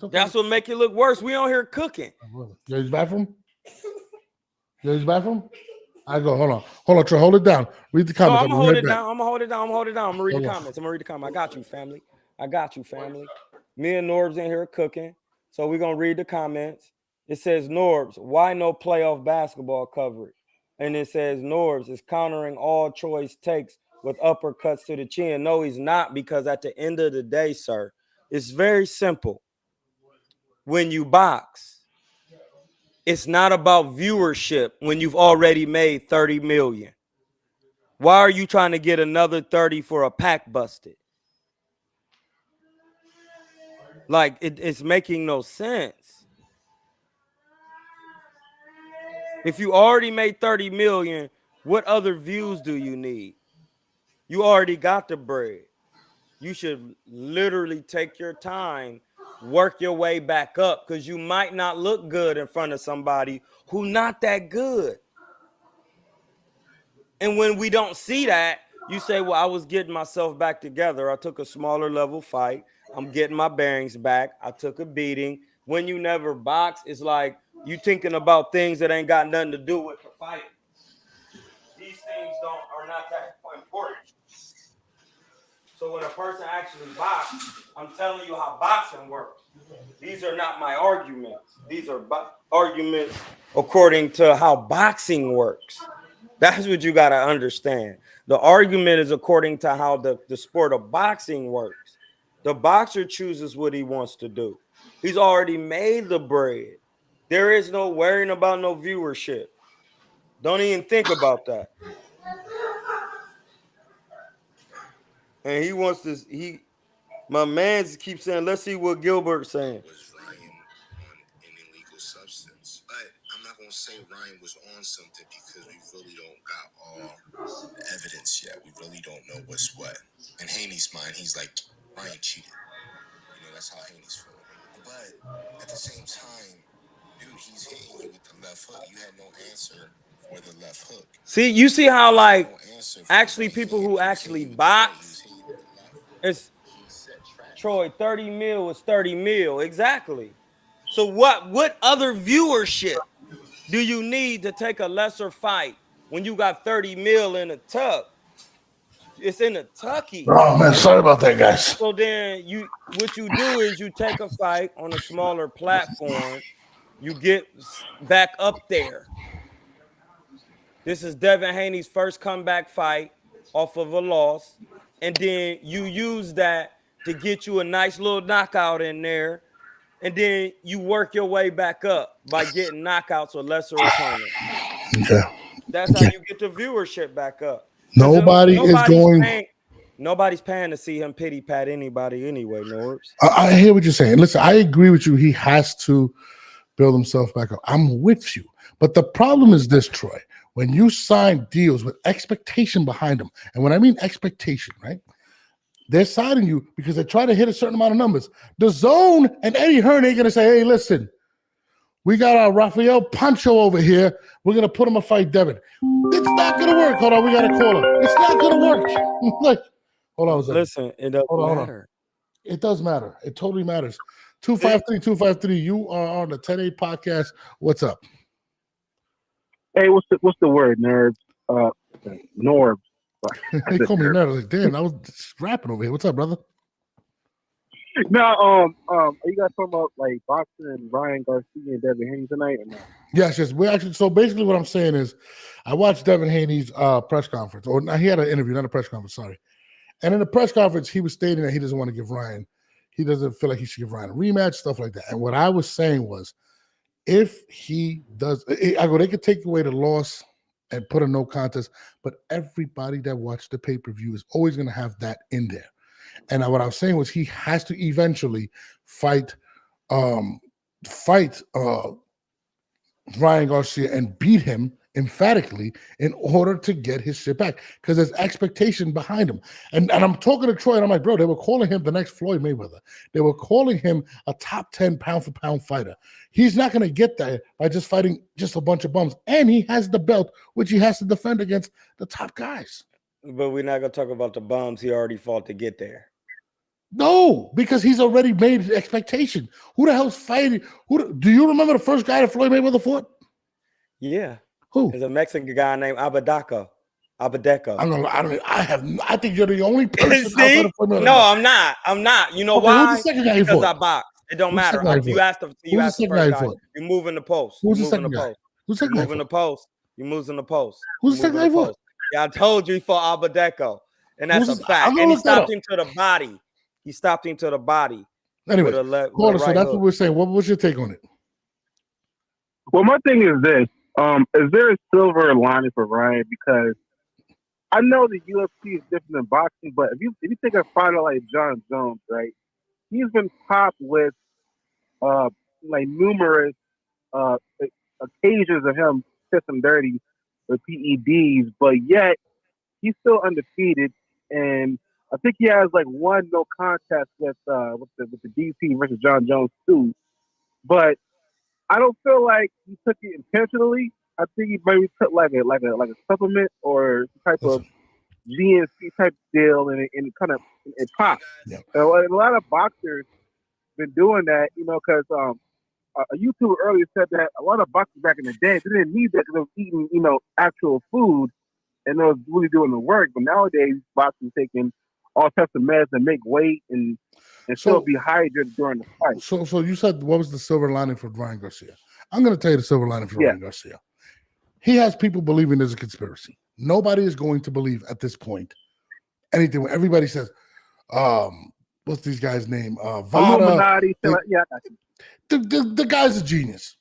That's what make it look worse. We on here cooking. You use bathroom? I go. Hold on, Trey. Hold it down. Read the comments. I'm gonna hold it down. I'm gonna read the comments. I got you, family. Me and Norb's in here cooking. So we're gonna read the comments. It says Norbs, why no playoff basketball coverage? And it says Norbs is countering all choice takes with uppercuts to the chin. No, he's not, because at the end of the day, sir, it's very simple. When you box, it's not about viewership when you've already made 30 million. Why are you trying to get another 30 for a pack busted? Like, it's making no sense. If you already made 30 million, what other views do you need? You already got the bread. You should literally take your time, work your way back up, because you might not look good in front of somebody who not that good. And when we don't see that, you say, well, I was getting myself back together. I took a smaller level fight. I'm getting my bearings back. I took a beating. When you never box, it's like you thinking about things that ain't got nothing to do with the fight. These things are not that important. So when a person actually boxes, I'm telling you how boxing works. These are not my arguments. These are arguments according to how boxing works. That's what you got to understand. The argument is according to how the sport of boxing works. The boxer chooses what he wants to do. He's already made the bread. There is no worrying about no viewership. Don't even think about that. And he wants this. My man keeps saying, let's see what Gilbert's saying. Was Ryan on an illegal substance? But I'm not gonna say Ryan was on something because we really don't got all the evidence yet. We really don't know what's what. In Haney's mind, he's like, Ryan cheated. You know, that's how Haney's feeling. But at the same time, dude, he's hitting you with the left hook. You had no answer for the left hook. See, you see how, like, actually people who actually box, it's Troy, 30 mil is 30 mil. Exactly. So what other viewership do you need to take a lesser fight when you got 30 mil in a tuck? It's in a tucky. Oh man, sorry about that, guys. So then what you do is you take a fight on a smaller platform, you get back up there. This is Devin Haney's first comeback fight off of a loss. And then you use that to get you a nice little knockout in there. And then you work your way back up by getting knockouts with lesser opponents. Okay. That's how you get the viewership back up. Nobody's paying to see him pity pat anybody anyway, Norbs. I hear what you're saying. Listen, I agree with you. He has to build himself back up. I'm with you. But the problem is this, Troy. When you sign deals with expectation behind them, and when I mean expectation, right? They're signing you because they try to hit a certain amount of numbers. The Zone and Eddie Hearn ain't going to say, hey, listen, we got our Rafael Pancho over here. We're going to put him a fight Devin. It's not going to work. Hold on, we got to call him. It's not going to work. Like, hold on a second. Listen, it doesn't matter. It does matter. It totally matters. 253-253, you are on the 10-8 podcast. What's up? Hey, what's the word, nerds? Norbs. They call me nerd. Like, damn, I was just rapping over here. What's up, brother? No, are you guys talking about like boxing and Ryan Garcia and Devin Haney tonight? Or no? Yes. We're actually, so basically what I'm saying is I watched Devin Haney's press conference, or he had an interview, not a press conference, sorry. And in the press conference, he was stating that he doesn't want to give Ryan, he doesn't feel like he should give Ryan a rematch, stuff like that. And what I was saying was, if he does, I go, they could take away the loss and put a no contest, but everybody that watched the pay-per-view is always going to have that in there. And what I was saying was he has to eventually fight Ryan Garcia and beat him emphatically in order to get his shit back, because there's expectation behind him. And I'm talking to Troy, and I'm like, bro, they were calling him the next Floyd Mayweather. They were calling him a top 10 pound-for-pound fighter. He's not going to get that by just fighting just a bunch of bums. And he has the belt, which he has to defend against the top guys. But we're not going to talk about the bums he already fought to get there. No, because he's already made expectation. Who the hell's fighting? Do you remember the first guy that Floyd Mayweather fought? Yeah. Who? There's a Mexican guy named Abadeco. I think you're the only person. See? No, I'm not. You know why? Who's the second guy he Because fought? I boxed. It don't Who's matter. second guy You for? asked the Who's the second first guy guy. for? You're moving the post. Who's You're the moving second the guy? post. Who's the You're second guy moving for? the post. You're moving the post. Who's the You're second moving guy the for? post. Yeah, I told you he fought Albadeco, and that's a I'm fact. gonna And he look that up. stopped him to the body. He stopped him to the body with Anyways, a with a caller, so right that's hook. what we're saying. What was your take on it? Well, my thing is this: is there a silver lining for Ryan? Because I know the UFC is different than boxing, but if you take a fighter like John Jones, right? He's been popped with like numerous uh occasions of him pissing dirty with PEDs, but yet he's still undefeated, and I think he has like one no contest with the DC versus John Jones too. But I don't feel like he took it intentionally. I think he maybe took like a supplement or some type of Listen, GNC type deal, and it kind of it popped. yeah. And a lot of boxers been doing that, because a YouTuber earlier said that a lot of boxers back in the day they didn't need that because they was eating actual food and they was really doing the work. But nowadays boxers taking all types of meds to make weight and still So, be hydrated during the fight. so you said what was the silver lining for Ryan Garcia? I'm going to tell you the silver lining for Yeah. Ryan Garcia. He has people believing there's a conspiracy. Nobody is going to believe at this point anything. Everybody says, what's these guys' name? Vada. Illuminati, yeah. The guy's a genius.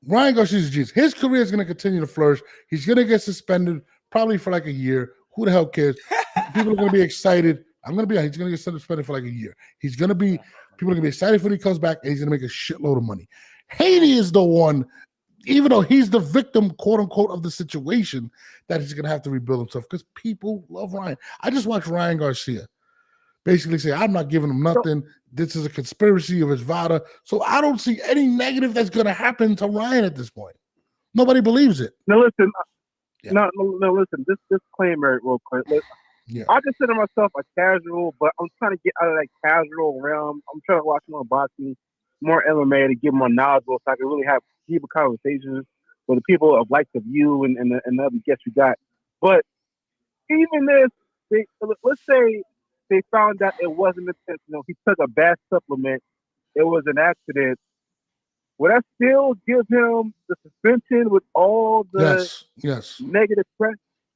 Ryan Garcia's a genius. His career is going to continue to flourish. He's going to get suspended probably for like a year. Who the hell cares? People are going to be excited. I'm going to be honest. He's going to get suspended for like a year. People are going to be excited when he comes back, and he's going to make a shitload of money. Haney is the one, even though he's the victim, quote unquote, of the situation, that he's going to have to rebuild himself because people love Ryan. I just watched Ryan Garcia basically say, I'm not giving him nothing. This is a conspiracy of his Vada. So I don't see any negative that's going to happen to Ryan at this point. Nobody believes it. Now listen, Yeah. listen. This disclaimer real quick. Yeah. I consider myself a casual, but I'm trying to get out of that casual realm. I'm trying to watch more boxing, more MMA to get more knowledgeable, so I can really have deeper conversations with the people of likes of you and the other guests you got. But even if let's say they found out it wasn't intentional, he took a bad supplement, it was an accident. Would I still give him the suspension with all the Yes. negative press?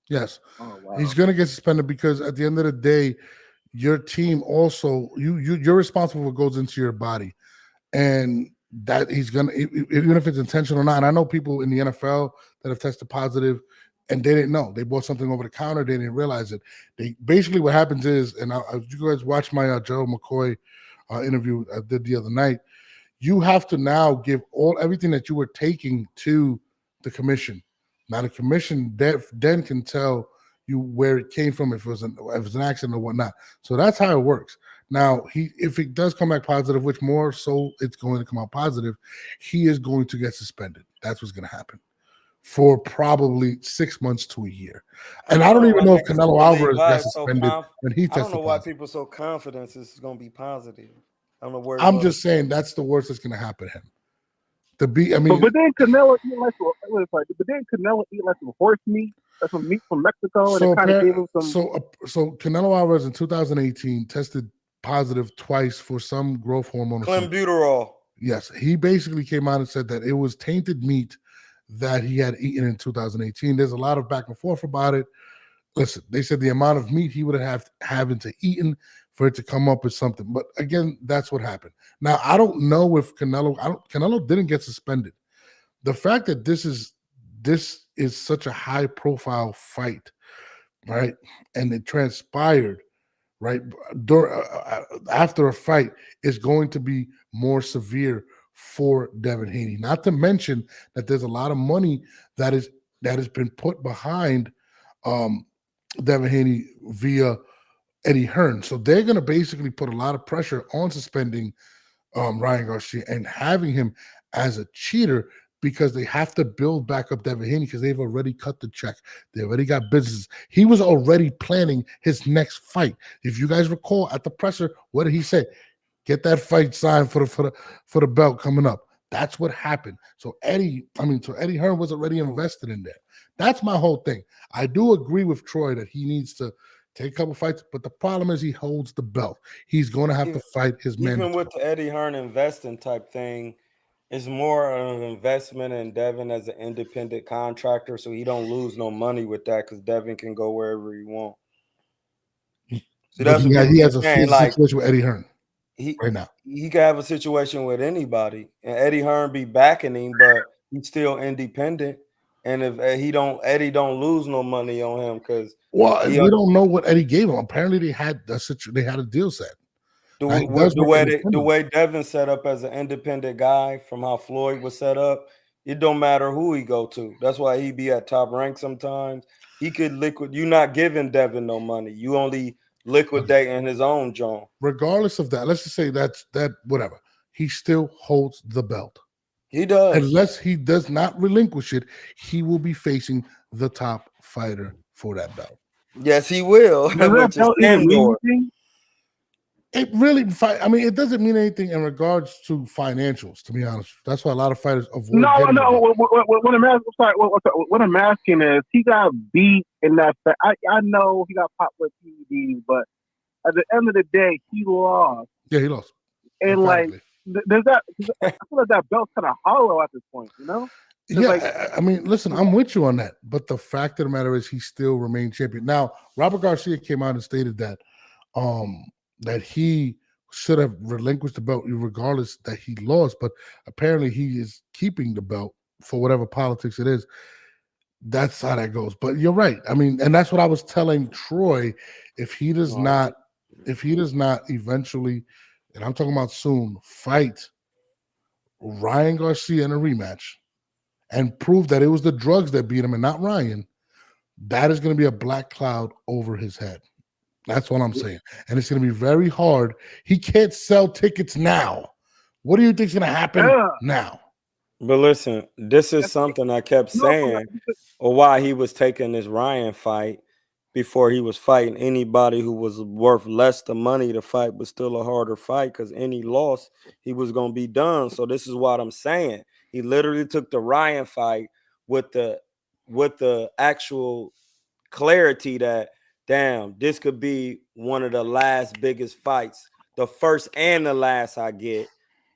Yes. Oh, wow. He's going to get suspended because at the end of the day, your team also, you're responsible for what goes into your body. And that he's going to, even if it's intentional or not. And I know people in the NFL that have tested positive and they didn't know. They bought something over the counter. They didn't realize it. Basically what happens is, and you guys watch my Gerald McCoy interview I did the other night, you have to now give everything that you were taking to the commission. Now the commission then can tell you where it came from, if it was an accident or whatnot. So that's how it works. Now, if it does come back positive, which more so it's going to come out positive, he is going to get suspended. That's what's going to happen for probably 6 months to a year. And I don't even know if Canelo Alvarez got suspended when he tested I don't know why positive. people are so confident this is going to be positive. I'm not worried. I'm just saying that's the worst that's going to happen to him. But then Canelo eat like some horse meat, or some meat from Mexico, and it kind of gave him some. So Canelo Alvarez in 2018 tested positive twice for some growth hormone. Clenbuterol. Yes, he basically came out and said that it was tainted meat that he had eaten in 2018. There's a lot of back and forth about it. Listen, they said the amount of meat he would have having to eaten for it to come up with something. But again, that's what happened. Now, I don't know if Canelo didn't get suspended. The fact that this is such a high profile fight, right? And it transpired, right? After a fight is going to be more severe for Devin Haney. Not to mention that there's a lot of money that has been put behind Devin Haney via Eddie Hearn. So they're going to basically put a lot of pressure on suspending Ryan Garcia and having him as a cheater because they have to build back up Devin Haney because they've already cut the check. They already got business. He was already planning his next fight. If you guys recall at the presser, what did he say? Get that fight signed for the belt coming up. That's what happened. So Eddie Hearn was already invested in there. That's my whole thing. I do agree with Troy that he needs to take a couple fights, but the problem is he holds the belt. He's going to have to fight his man. Even with the Eddie Hearn investing type thing, it's more of an investment in Devin as an independent contractor, so he don't lose no money with that because Devin can go wherever he want. So that's what he has a like, situation with Eddie Hearn right now. He could have a situation with anybody, and Eddie Hearn be backing him, but he's still independent. And if Eddie don't lose no money on him because we don't know what Eddie gave him. Apparently, they had a deal set. The way Devin set up as an independent guy from how Floyd was set up, it don't matter who he go to. That's why he be at top rank sometimes. He could You're not giving Devin no money. You only liquidating his own joint. Regardless of that, let's just say that whatever. He still holds the belt. He does. Unless he does not relinquish it, he will be facing the top fighter for that belt. Yes, he will. It really, it doesn't mean anything in regards to financials, to be honest. That's why a lot of fighters avoid. No. What I'm asking is, he got beat in that. I know he got popped with PEDs, but at the end of the day, he lost. Yeah, he lost. And like, there's that. I feel like that belt's kind of hollow at this point, you know. Yeah, listen, I'm with you on that, but the fact of the matter is, he still remained champion. Now, Robert Garcia came out and stated that, that he should have relinquished the belt regardless that he lost, but apparently he is keeping the belt for whatever politics it is. That's how that goes. But you're right. And that's what I was telling Troy. If he does not eventually, and I'm talking about soon, fight Ryan Garcia in a rematch and prove that it was the drugs that beat him and not Ryan, that is going to be a black cloud over his head. That's what I'm saying. And it's going to be very hard. He can't sell tickets now. What do you think is going to happen now? But listen, this is something I kept saying, or why he was taking this Ryan fight before he was fighting anybody who was worth less the money to fight, but still a harder fight, because any loss, he was going to be done. So this is what I'm saying. He literally took the Ryan fight with the actual clarity that, damn, this could be one of the last biggest fights, the first and the last I get,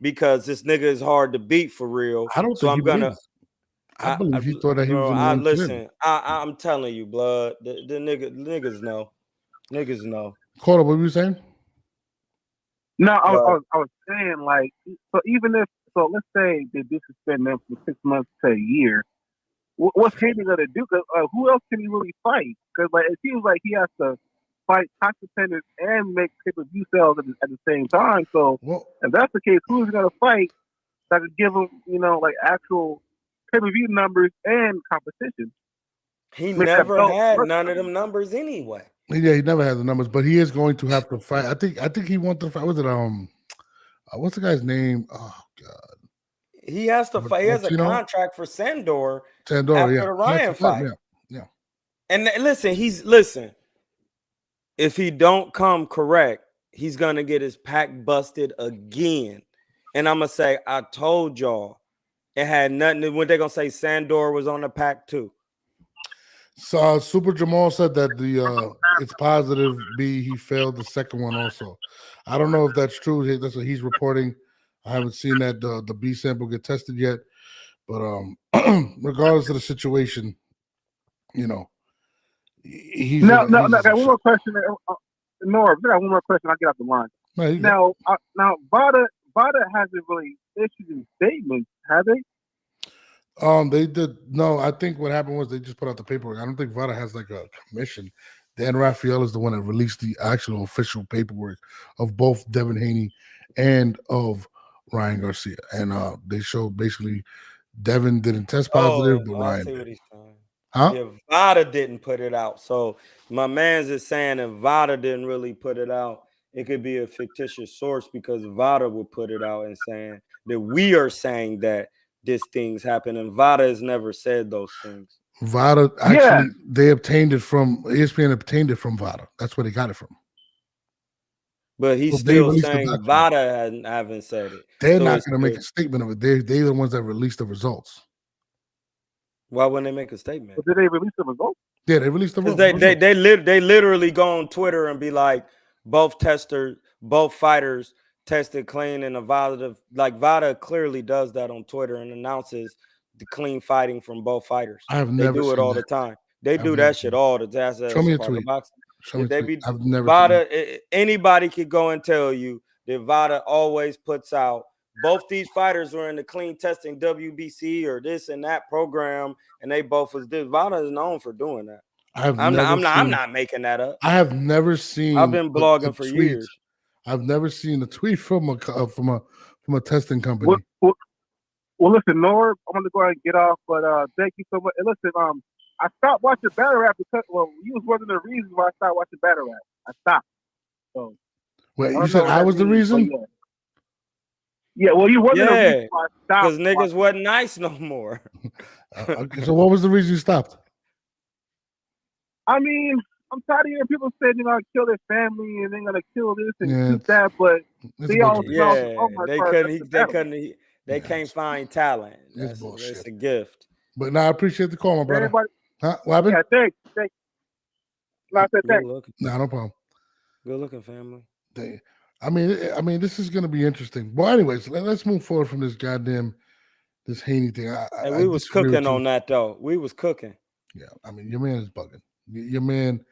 because this nigga is hard to beat for real. I don't think I believe he thought that he was. I'm telling you, blood. The niggas know. Niggas know. Carter, what were you saying? No, I was saying, like, so let's say they do suspend them from 6 months to a year. What's Haney gonna do? Cause who else can he really fight? Because like it seems like he has to fight top contenders and make pay-per-view sales at the same time. So if that's the case, who's gonna fight that could give him, like actual pay-per-view numbers and competition? He never had none of them numbers anyway. Yeah, he never had the numbers, but he is going to have to fight. I think he wants to fight. Was it what's the guy's name? Oh God. He has to fight. He has a contract for Sandor after the Ryan fight. Yeah. And listen. If he don't come correct, he's gonna get his pack busted again. And I'm gonna say, I told y'all, it had nothing. When they gonna say Sandor was on the pack too. So Super Jamal said that it's positive B. He failed the second one also. I don't know if that's true. That's what he's reporting. I haven't seen that the B sample get tested yet, but regardless of the situation, he's no. I got one more question. Norv, I got one more question. I'll get off the line. Now, VADA hasn't really issued any statements, have they? They did. No, I think what happened was they just put out the paperwork. I don't think VADA has like a commission. Dan Raphael is the one that released the actual official paperwork of both Devin Haney and of Ryan Garcia, and they showed basically Devin didn't test positive, but Ryan did. Yeah, VADA didn't put it out. So my man's is saying that VADA didn't really put it out. It could be a fictitious source because VADA would put it out and saying that we are saying that this thing's happened, and VADA has never said those things. VADA actually, they obtained it from ESPN. Obtained it from VADA. That's where they got it from. But he's still saying VADA haven't said it. They're not going to make a statement of it. They're the ones that released the results. Why wouldn't they make a statement? But did they release the results? Yeah, they released the Because results. they literally go on Twitter and be like, both fighters tested clean and Nevada. Like Vada clearly does that on Twitter and announces the clean fighting from both fighters. I have They never do it seen all that. the time. They I've do never that seen shit all the time. Show me a Part of tweet. boxing. Show me a They tweet. be I've never Vada. Anybody could go and tell you that Vada always puts out. Both these fighters were in the clean testing WBC or this and that program, and they both was this. Vada is known for doing that. I'm not making that up. I have never seen. I've been blogging for tweet. years. I've never seen a tweet from a testing company. Well, listen, Norb, I'm gonna go ahead and get off, but thank you so much. And listen, I stopped watching battle rap because you was one of the reasons why I stopped watching battle rap. I stopped. So wait, you said I was the reason? Yeah, well, you wasn't the reason why I stopped. Because niggas wasn't nice no more. Okay, so what was the reason you stopped? I mean, I'm tired of hearing people saying they're gonna kill their family and they're gonna kill this and shoot that, but they all they can't find talent. It's a gift. But now I appreciate the call, my brother. Huh? What happened? Yeah, thanks. No, I said thanks. Nah, no problem. Good looking family. I mean, this is gonna be interesting. Well, anyways, let's move forward from this Haney thing. We was cooking on that though. We was cooking. Yeah, I mean, your man is bugging. Your man,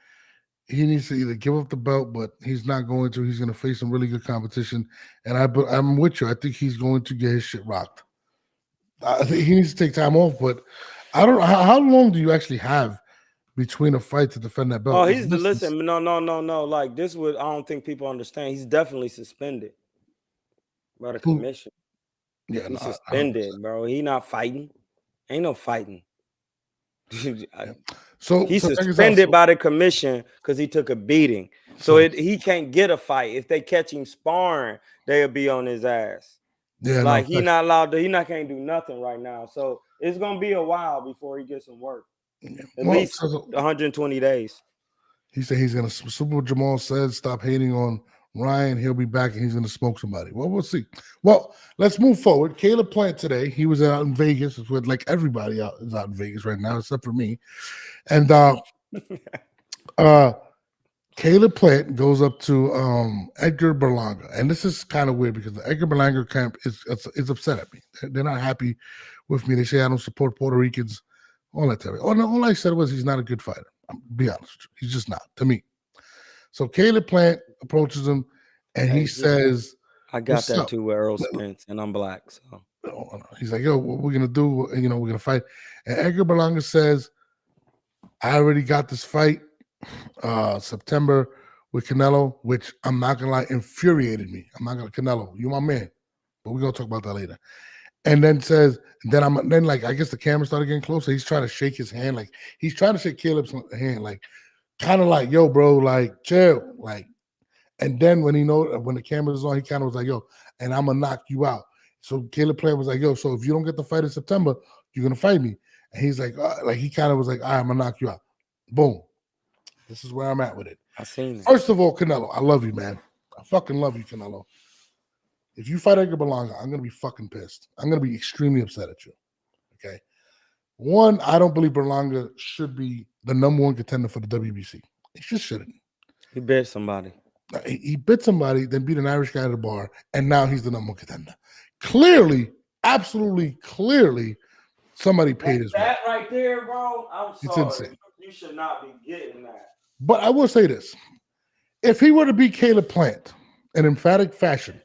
he needs to either give up the belt, but he's not going to. He's going to face some really good competition, and I'm with you. I think he's going to get his shit rocked. I think he needs to take time off, but I don't know how long do you actually have between a fight to defend that belt? Oh, listen. No. Like this would I don't think people understand. He's definitely suspended by the commission. Yeah, he's suspended, bro. He not fighting. Ain't no fighting. So he's suspended by the commission because he took a beating. So he can't get a fight. If they catch him sparring, they'll be on his ass. Yeah, like he's not allowed to. Can't do nothing right now. So it's gonna be a while before he gets some work. At least 120 days. He said he's gonna. Super Jamal said, "Stop hating on Ryan. He'll be back and he's gonna smoke somebody." Well, we'll see. Well, let's move forward. Caleb Plant today. He was out in Vegas. With like everybody is out in Vegas right now, except for me. And Caleb Plant goes up to Edgar Berlanga, and this is kind of weird because the Edgar Berlanga camp is upset at me. They're not happy with me. They say I don't support Puerto Ricans. All that time. All I said was he's not a good fighter. I'll be honest with you. He's just not to me. So Caleb Plant approaches him, and he says, "I got that too with Earl Spence, and I'm black." So he's like, "Yo, what we're gonna do? We're gonna fight." And Edgar Berlanga says, "I already got this fight, September with Canelo, which I'm not gonna lie, infuriated me. I'm not gonna Canelo, you my man, but we're gonna talk about that later." And then says, then like I guess the camera started getting closer. He's trying to shake his hand, like he's trying to shake Caleb's hand, like kind of like, "Yo, bro, like chill," like. And then when the camera was on, he kind of was like, "Yo, and I'm gonna knock you out." So Caleb Plant was like, "Yo, so if you don't get the fight in September, you're gonna fight me." And he's like he kind of was like, "All right, I'm gonna knock you out." Boom. This is where I'm at with it. I seen it. First of all, Canelo, I love you, man. I fucking love you, Canelo. If you fight Edgar Berlanga, I'm gonna be fucking pissed. I'm gonna be extremely upset at you. Okay. One, I don't believe Berlanga should be the number one contender for the WBC. He just shouldn't. He bit somebody. He bit somebody, then beat an Irish guy at a bar, and now he's the number one contender. Clearly, absolutely clearly, somebody paid his way. That right there, bro. I'm sorry. It's insane. You should not be getting that. But I will say this. If he were to beat Caleb Plant in emphatic fashion,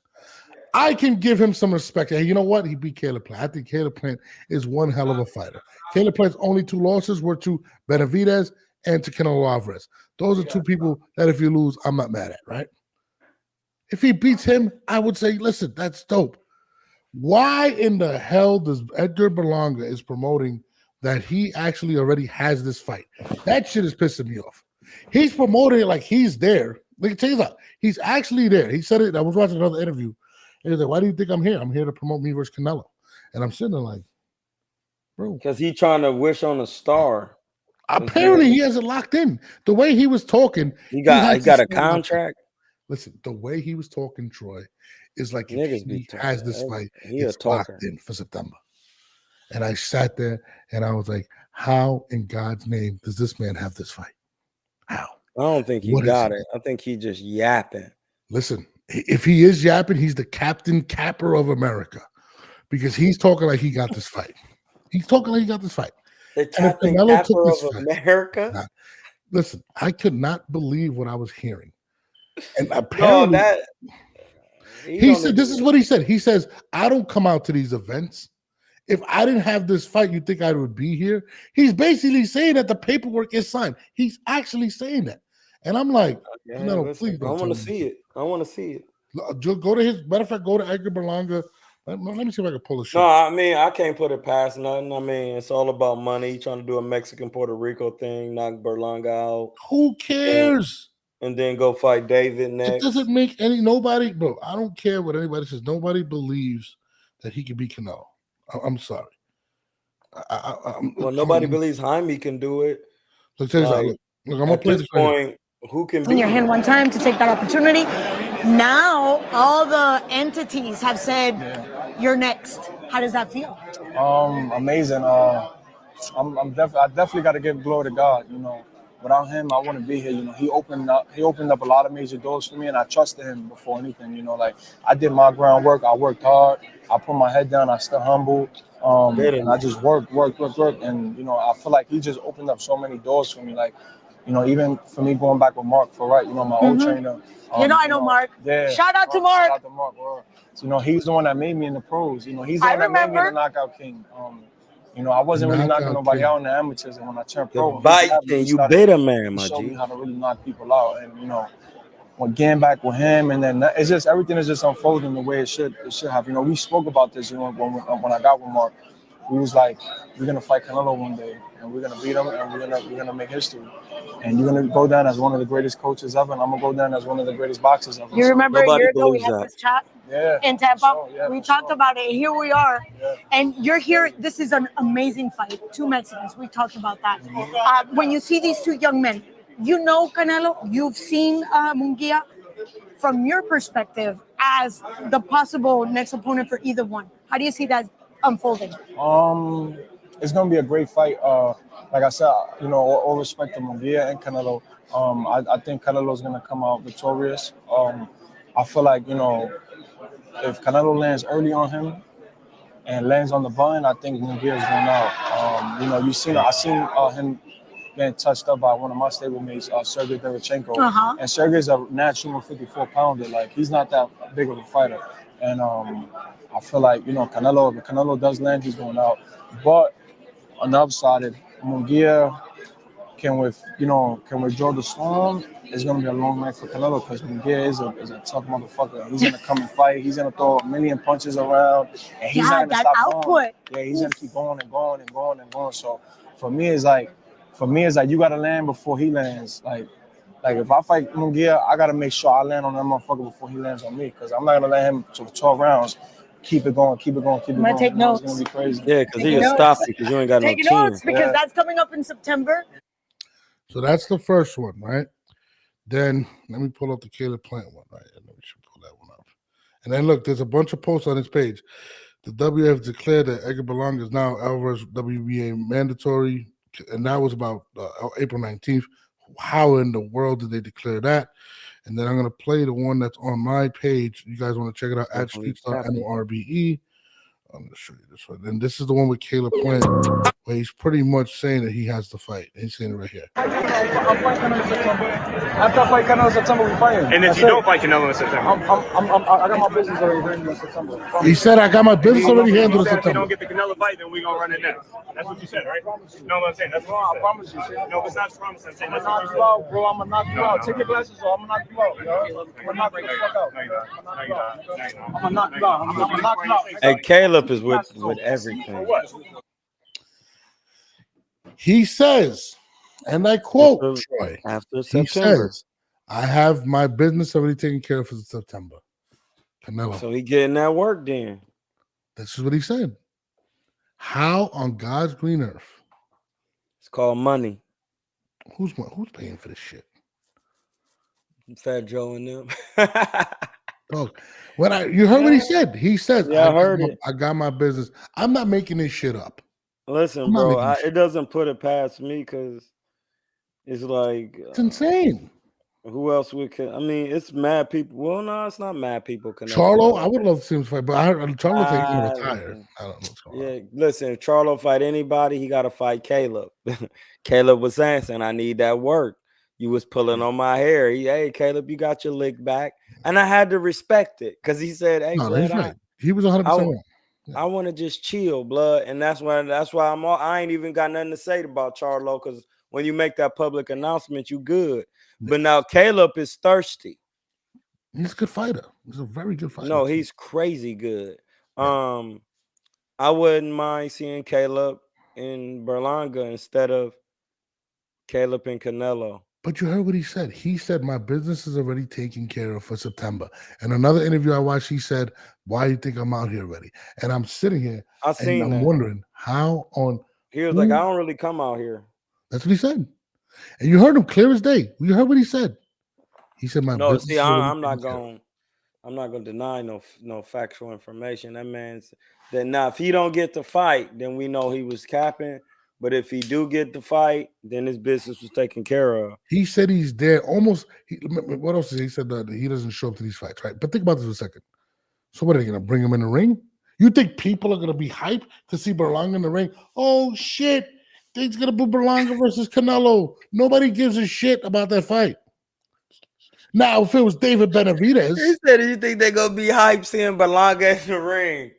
I can give him some respect. Hey, you know what? He beat Caleb Plant. I think Caleb Plant is one hell of a fighter. Caleb Plant's only 2 losses were to Benavidez and to Canelo Alvarez. Those are 2 people that if you lose, I'm not mad at, right? If he beats him, I would say, listen, that's dope. Why in the hell does Edgar Berlanga is promoting that he actually already has this fight? That shit is pissing me off. He's promoting it like he's there. Like, check this out. He's actually there. He said it. I was watching another interview. And he's like, "Why do you think I'm here? I'm here to promote me versus Canelo." And I'm sitting there like, bro. Because he's trying to wish on a star. Apparently, he hasn't locked in. The way he was talking, he got a contract. Listen, the way he was talking, Troy, is like if he has this fight, it's locked in for September. And I sat there and I was like, How in God's name does this man have this fight? How? I don't think he What is got he? it. I think he just yapping. Listen, if he is yapping, he's the Captain Capper of America because he's talking like he got this fight. He's talking like he got this fight. The And if Captain Canelo took Capper this of fight- America. Nah, listen, I could not believe what I was hearing. And No, apparently, that he said, this is what he said. He says, I don't come out to these events. If I didn't have this fight, you think I would be here? He's basically saying that the paperwork is signed. He's actually saying that. And I'm like, Yeah, listen, please I don't want to tell me. see it. I want to see it. Go to his, matter of fact, go to Edgar Berlanga. Let me see if I can pull a shit. No, I mean, I can't put it past nothing. I mean, it's all about money. He trying to do a Mexican Puerto Rico thing, knock Berlanga out. Who cares? And then go fight David next. It doesn't make nobody, bro. I don't care what anybody says. Nobody believes that he can beat Canelo. I'm sorry. Nobody believes Jaime can do it. Look, I'm gonna play this point. Who can in your hand one time to take that opportunity. Now all the entities have said you're next. How does that feel? Amazing. I definitely got to give glory to God. You know, without him, I wouldn't be here. You know, he opened up a lot of major doors for me, and I trusted him before anything. You know, like I did my groundwork. I worked hard. I put my head down. I stayed humble. And I just worked. And, you know, I feel like he just opened up so many doors for me. Like, you know, even for me going back with Mark for you know, my old trainer. I know Mark. Yeah. Shout out to Mark. Shout out to Mark. So, you know, he's the one that made me in the pros. You know, he's the one that made me the knockout king. You know, I wasn't really knocking nobody out in the amateurs, and when I turned pro, you better man, my G. He showed me G. how to really knock people out, and you know, when getting back with him, and then it's just everything is just unfolding the way it should have. You know, we spoke about this. You know, when I got with Mark, we was like, we're gonna fight Canelo one day, and we're gonna beat him, and we're gonna make history. And you're gonna go down as one of the greatest coaches ever, and I'm gonna go down as one of the greatest boxers ever. You remember a year ago we had this chat in Tampa? We talked about it. Here we are, and you're here. This is an amazing fight. Two Mexicans. We talked about that. When you see these two young men, you know Canelo. You've seen Munguia. From your perspective, as the possible next opponent for either one, how do you see that unfolding? It's gonna be a great fight. Like I said, you know, all respect to Munguia and Canelo. I think Canelo's gonna come out victorious. I feel like, you know, if Canelo lands early on him and lands on the button, I think Munguia is going out. You know, I seen him getting touched up by one of my stablemates, Sergey Derevchenko. And Sergey's a natural 54-pounder. Like, he's not that big of a fighter. And I feel like, you know, if Canelo does land, he's going out. But on the upside, Munguia can withdraw the storm. It's gonna be a long night for Canelo because Munguia is a tough motherfucker. He's gonna come and fight. He's gonna throw a million punches around, and he's not gonna stop going. Yeah, he's gonna keep going and going and going and going. So for me, it's like you gotta land before he lands. Like if I fight Munguia, I gotta make sure I land on that motherfucker before he lands on me, because I'm not gonna let him to 12 rounds. Keep it going. I'm gonna take notes. It's gonna be crazy. Yeah, because he'll stop you because you ain't got no Take notes because that's coming up in September. So that's the first one, right? Then let me pull up the Caleb Plant one, right? And let me pull that one up. And then look, there's a bunch of posts on this page. The WF declared that Edgar Berlanga is now Alvarez WBA mandatory, and that was about April 19th. How in the world did they declare that? And then I'm going to play the one that's on my page. You guys want to check it out at StreetStarNORBE. I'm going to show you this one. And this is the one with Caleb Plant, where he's pretty much saying that he has to fight. He's saying it right here. I'm fighting Canelo in September. After I fight Canelo in September, we fighting. And if you don't fight Canelo in September? I got my business already handled in September. He said, I got my business already handled in If we September. don't get the Canelo fight, then we're going to run it next. That's what you said, right? No, what I'm saying. That's what I promise you, shit. No, it's not a promise. I'm saying I'm that's gonna knock you out, bro. I'm gonna knock you out. Take your glasses off. I'm gonna knock you out, yo. I'm gonna knock you the fuck out. I'm gonna knock you out. I'm gonna knock you out. Hey, Caleb is with everything. He says, and I quote Troy, After he September. says, I have my business already taken care of for September. Canelo. So he getting that work then. This is what he said. How on God's green earth? It's called money. Who's paying for this shit? Fat Joe and them. Dog. You heard what he said. He says, Yeah, I heard it. I got my business. I'm not making this shit up. Listen, I'm not bro, making this it shit. doesn't put it past me because it's like It's insane. who else would? I mean, it's mad people. Well, no, it's not mad people connected. Charlo, I would love to see him fight, but I heard Charlo saying he's gonna retire. Listen. I don't know what's going on. Yeah, listen, if Charlo fight anybody, he got to fight Caleb. Caleb was saying, I need that work. You was pulling on my hair. Hey, Caleb, you got your lick back. And I had to respect it because he said, hey, No, blood, he's right. He was 100% wrong. I want to just chill, blood. And that's why I ain't even got nothing to say about Charlo because when you make that public announcement, you good. But now Caleb is thirsty. He's a good fighter. He's a very good fighter. No, he's crazy good. I wouldn't mind seeing Caleb in Berlanga instead of Caleb and Canelo. But you heard what he said. He said, my business is already taken care of for September. And another interview I watched, he said, why do you think I'm out here already? And I'm sitting here and I'm wondering how on. He was like, I don't really come out here. That's what he said. And you heard him clear as day. You heard what he said. He said, my business is I'm not going to deny no factual information. That man's that now if he don't get the fight, then we know he was capping. But if he do get the fight, then his business was taken care of. He said he's there almost. What else is he said that he doesn't show up to these fights, right? But think about this for a second. So what are they going to bring him in the ring? You think people are going to be hyped to see Berlanga in the ring? Oh shit! They's going to put Berlanga versus Canelo. Nobody gives a shit about that fight. Now, if it was David Benavidez, he said, "You think they're going to be hyped seeing Berlanga in the ring?"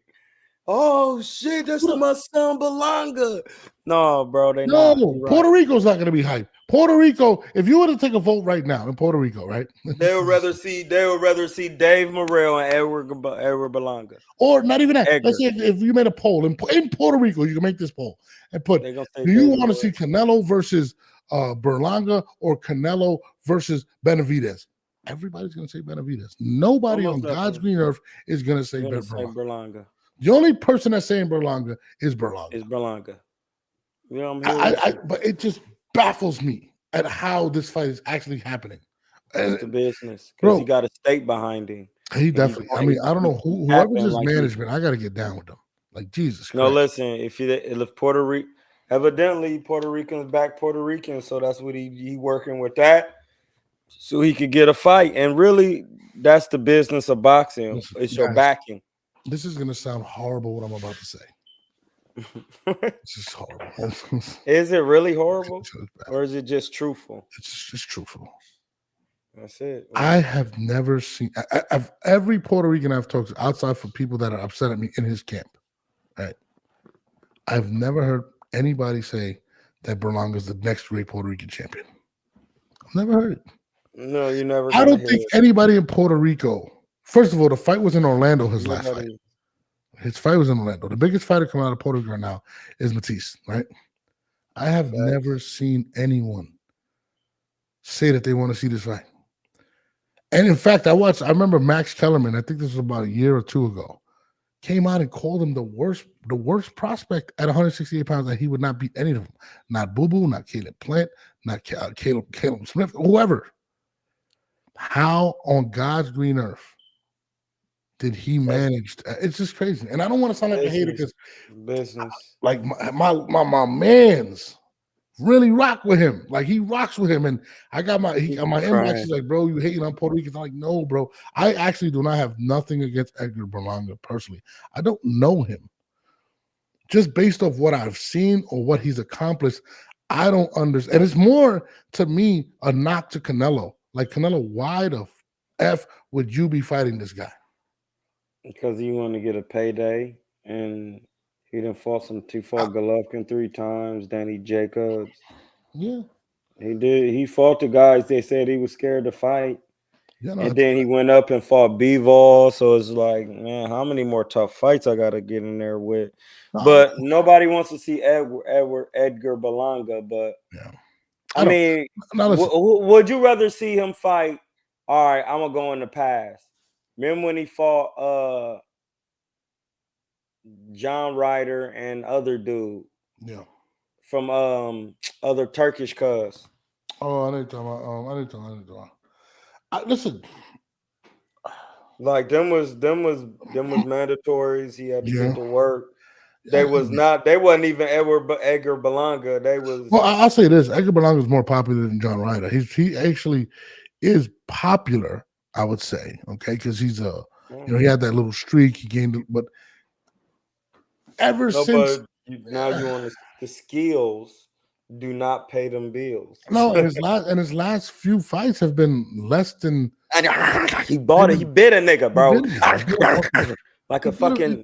Oh shit, that's my son Berlanga. No, bro, they not. No, Puerto Rico's not going to be hyped. Puerto Rico, if you were to take a vote right now in Puerto Rico, right? They would rather see Dave Morrell and Edward Berlanga. Or not even that. Edgar. Let's say if you made a poll in Puerto Rico, you can make this poll and put, do you want to see Canelo versus Berlanga or Canelo versus Benavidez? Everybody's going to say Benavidez. Nobody on God's green earth is going to say Berlanga. The only person that's saying Berlanga is Berlanga. You know, but it just baffles me at how this fight is actually happening. It's the business because he got a stake behind him. He definitely. I mean, I don't know whoever's his management. I got to get down with them. Like Jesus Christ. No, listen. If Puerto Rico, evidently Puerto Ricans back Puerto Ricans, so that's what he working with that, so he could get a fight. And really, that's the business of boxing. It's your backing. This is going to sound horrible, what I'm about to say. This is horrible. Is it really horrible? Or is it just truthful? It's just truthful. That's it. I have never seen every Puerto Rican I've talked to, outside for people that are upset at me in his camp, right? I've never heard anybody say that Berlanga is the next great Puerto Rican champion. I've never heard it. No, you never. I don't think anybody in Puerto Rico. First of all, the fight was in Orlando, his last fight. His fight was in Orlando. The biggest fighter coming out of Puerto Rico right now is Matisse, right? I have never seen anyone say that they want to see this fight. And in fact, I remember Max Kellerman, I think this was about a year or two ago, came out and called him the worst prospect at 168 pounds, that he would not beat any of them. Not Boo Boo, not Caleb Plant, not Caleb Smith, whoever. How on God's green earth did he manage? It's just crazy, and I don't want to sound like a hater because like my man's really rock with him. Like he rocks with him, and I got my inbox. He's like, bro, you hating on Puerto Ricans? I'm like, no, bro. I actually do not have nothing against Edgar Berlanga personally. I don't know him. Just based off what I've seen or what he's accomplished, I don't understand. And it's more to me a knock to Canelo. Like Canelo, why the F would you be fighting this guy? Because he wanted to get a payday, and he done fought Golovkin 3 times, Danny Jacobs. Yeah. He did. He fought the guys they said he was scared to fight. Yeah, no, and then he went up and fought Bivol. So it's like, man, how many more tough fights I got to get in there with? But nobody wants to see Edgar Berlanga. But yeah. I mean, would you rather see him fight? All right, I'm going to go in the past. Remember when he fought John Ryder and other dude? Yeah. From other Turkish cuz. Oh, I didn't talk about. Listen. Like them was mandatories. He had to get to work. They was not. They wasn't even Edgar Berlanga. They was. Well, I'll say this: Edgar Berlanga is more popular than John Ryder. He actually is popular, I would say. Okay, because he's he had that little streak. He gained, but ever since now you on the skills do not pay them bills. No, and his last few fights have been less than. He bought it. He bit a nigga, bro. Like a fucking.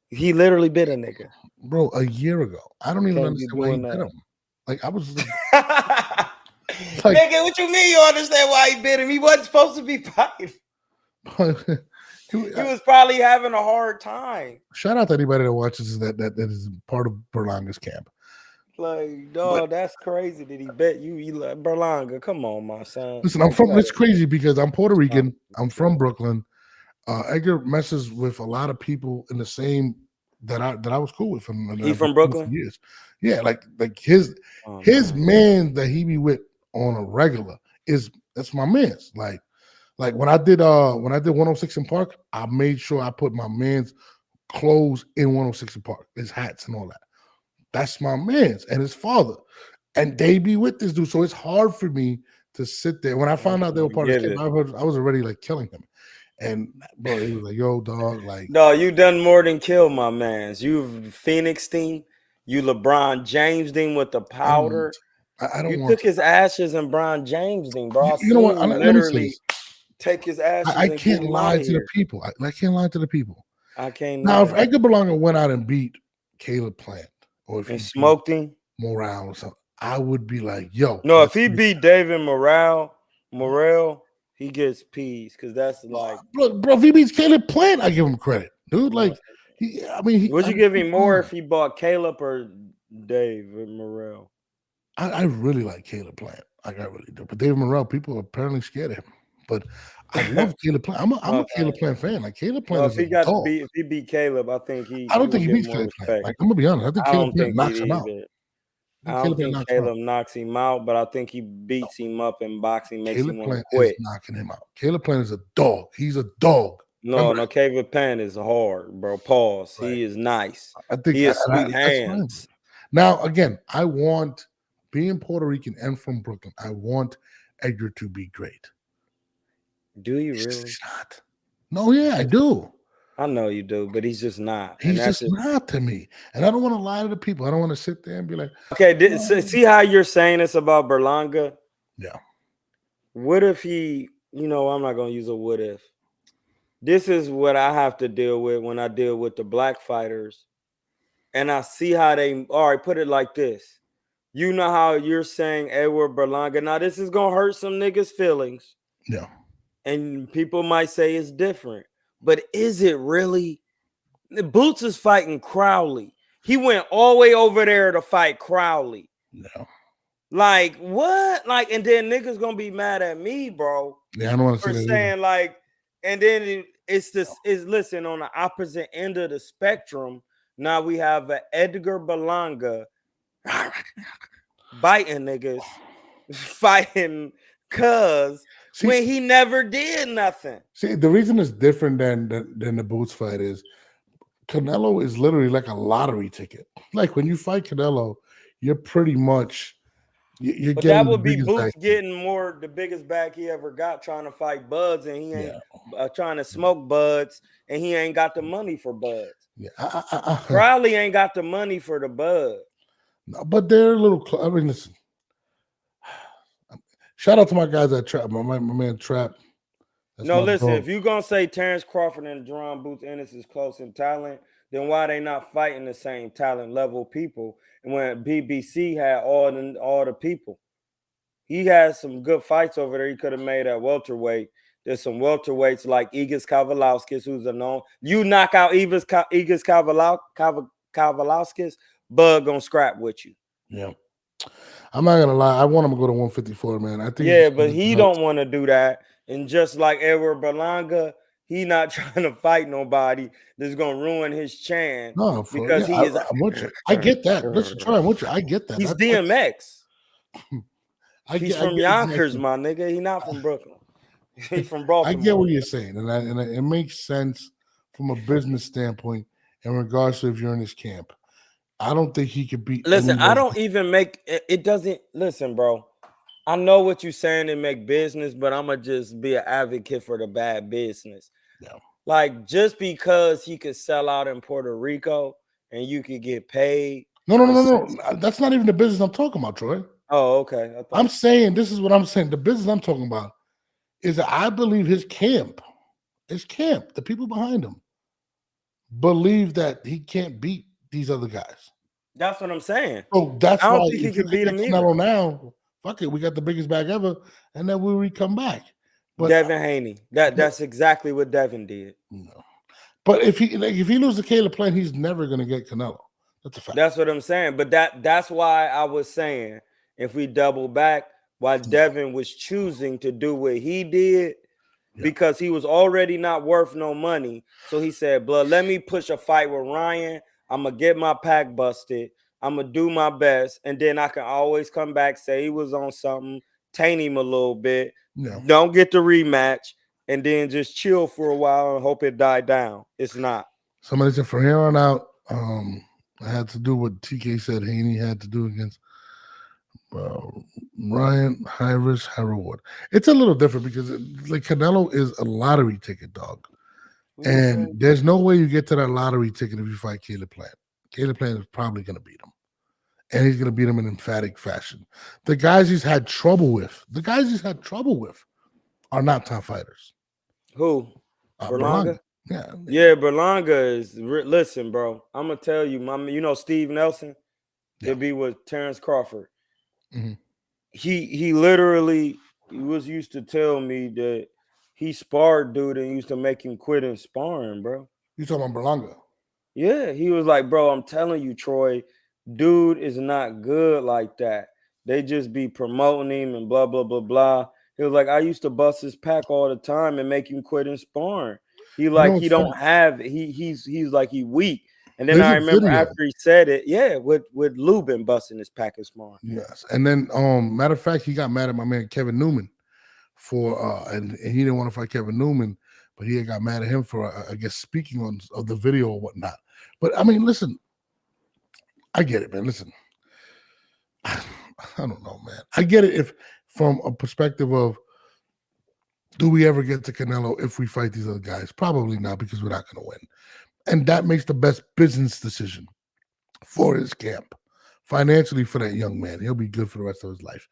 He literally bit a nigga, bro. A year ago, I don't even understand why he bit him. Like I was. Like, nigga, what you mean? You understand why he bit him? He wasn't supposed to be fighting. He was probably having a hard time. Shout out to anybody that watches that is part of Berlanga's camp. Like, dog, that's crazy that he bet you. Like, Berlanga, come on, my son. Listen, it's crazy because I'm Puerto Rican. I'm from Brooklyn. Edgar messes with a lot of people in the same that I was cool with him. He from Brooklyn? Years. Yeah, like his man that he be with on a regular that's my man's. Like when I did 106 in Park, I made sure I put my man's clothes in 106 in Park, his hats and all that. That's my man's and his father. And they be with this dude. So it's hard for me to sit there. When I found out they were part of his camp, I was already like killing him. And bro, he was like, yo, dog, like no, you done more than kill my mans. You Phoenix team, you LeBron James team with the powder. I don't you took his ashes and Bron James team, bro. You know what? Literally take his ashes. I can't lie to the people. I can't lie to the people. I can't now if Edgar Berlanga went out and beat Caleb Plant or if he smoked him Morale or something, I would be like, yo. No, if he beat David Morale, he gets peas because that's like bro. If he beats Caleb Plant, I give him credit, dude. Like, would you give him more if he bought Caleb or David Morale? I really like Caleb Plant. Like I really do. But David Morale, people are apparently scared of him. But I love Caleb Plant. I'm a Caleb Plant fan. Like Caleb Plant is if he beat Caleb, I think I don't think he beats Caleb Plant. Like I'm gonna be honest. I think Caleb Plant knocks him out. I don't think Caleb knocks him out, but I think he beats him up in boxing, makes him want to quit. Is knocking him out. Caleb Plant is a dog. He's a dog. No, Caleb Plant is hard, bro. Pause. Right. He is nice. I think he has sweet hands. Now, again, I want, being Puerto Rican and from Brooklyn, I want Edgar to be great. Do you really? He's not. No, yeah, I do. I know you do, but he's just not. He's just not to me. And I don't want to lie to the people. I don't want to sit there and be like, okay, see how you're saying this about Berlanga? Yeah. What if he, I'm not going to use a what if. This is what I have to deal with when I deal with the black fighters. And I see how all right, put it like this. You know how you're saying Edward Berlanga. Now, this is going to hurt some niggas' feelings. Yeah. And people might say it's different. But is it really? Boots is fighting Crowley. He went all the way over there to fight Crowley. No. Like, what? Like, and then niggas gonna be mad at me, bro. Yeah, I don't want to say that saying like, and then listen, on the opposite end of the spectrum, now we have an Edgar Berlanga biting niggas, fighting cuz. When he never did nothing. See, the reason it's different than the Boots fight is Canelo is literally like a lottery ticket. Like when you fight Canelo, you're pretty much you're getting. That would be Boots getting the biggest bag he ever got, trying to fight Buds, and he ain't trying to smoke Buds, and he ain't got the money for Buds. Yeah, Crowley ain't got the money for the Bud. No, but they're a little. I mean, listen. Shout out to my guys at Trap, my man Trap. Listen, if you're going to say Terrence Crawford and Jerron Boots Ennis is close in talent, then why they not fighting the same talent level people? And when BBC had all the people, he had some good fights over there. He could have made at welterweight. There's some welterweights like Igis Kavalauskas, who's a known. You knock out Igis Kavalauskas, Bud gonna scrap with you. Yeah. I'm not gonna lie. I want him to go to 154, man. I think. Yeah, but he don't want to do that. And just like Edward Berlanga, he not trying to fight nobody that's gonna ruin his chance. No, because he is. I get that. Listen, try with you. I get that. He's DMX. He's from Yonkers, my nigga. He's not from Brooklyn. He's from Baltimore. I get what you're saying, and it makes sense from a business standpoint in regards to if you're in this camp. I don't think he could beat. Listen, I don't even make it. Doesn't listen, bro. I know what you're saying to make business, but I'm gonna just be an advocate for the bad business. Yeah. Like just because he could sell out in Puerto Rico and you could get paid. No. That's not even the business I'm talking about, Troy. Oh, okay. I'm saying this is what I'm saying. The business I'm talking about is that I believe his camp, the people behind him, believe that he can't beat these other guys. That's what I'm saying. So that's I don't why think he if you can beat him Canelo now, fuck it, we got the biggest bag ever, and then we come back. But Devin Haney, that's exactly what Devin did. No. But if he loses to Caleb Plant, he's never gonna get Canelo. That's a fact. That's what I'm saying. But that's why I was saying if we double back, why Devin was choosing to do what he did, because he was already not worth no money. So he said, "Blood, let me push a fight with Ryan. I'm gonna get my pack busted. I'm gonna do my best, and then I can always come back, say he was on something, taint him a little bit, don't get the rematch, and then just chill for a while and hope it died down." It's not. Somebody said from here on out, I had to do what TK said Haney had to do against Ryan. High risk, high reward. It's a little different because like Canelo is a lottery ticket, dog. And there's no way you get to that lottery ticket if you fight Caleb Plant. Caleb Plant is probably going to beat him. And he's going to beat him in emphatic fashion. The guys he's had trouble with, are not top fighters. Who? Berlanga? Yeah, Berlanga is. Listen, bro, I'm gonna tell you, you know Steve Nelson, to be with Terrence Crawford. Mm-hmm. He literally was used to tell me that he sparred dude and used to make him quit in sparring, bro. You talking about Berlanga? Yeah, he was like, bro, I'm telling you, Troy, dude is not good like that. They just be promoting him and blah blah blah blah. He was like, I used to bust his pack all the time and make him quit in sparring. He like he don't have he's like he weak. And then I remember after he said it, with Lubin busting his pack in sparring. Yes, and then matter of fact, he got mad at my man Kevin Newman for and he didn't want to fight Kevin Newman, but he got mad at him for I guess speaking on of the video or whatnot. But I mean, listen, I get it, man. Listen, I don't know, man. I get it if from a perspective of, do we ever get to Canelo if we fight these other guys? Probably not, because we're not going to win. And that makes the best business decision for his camp. Financially for that young man. He'll be good for the rest of his life.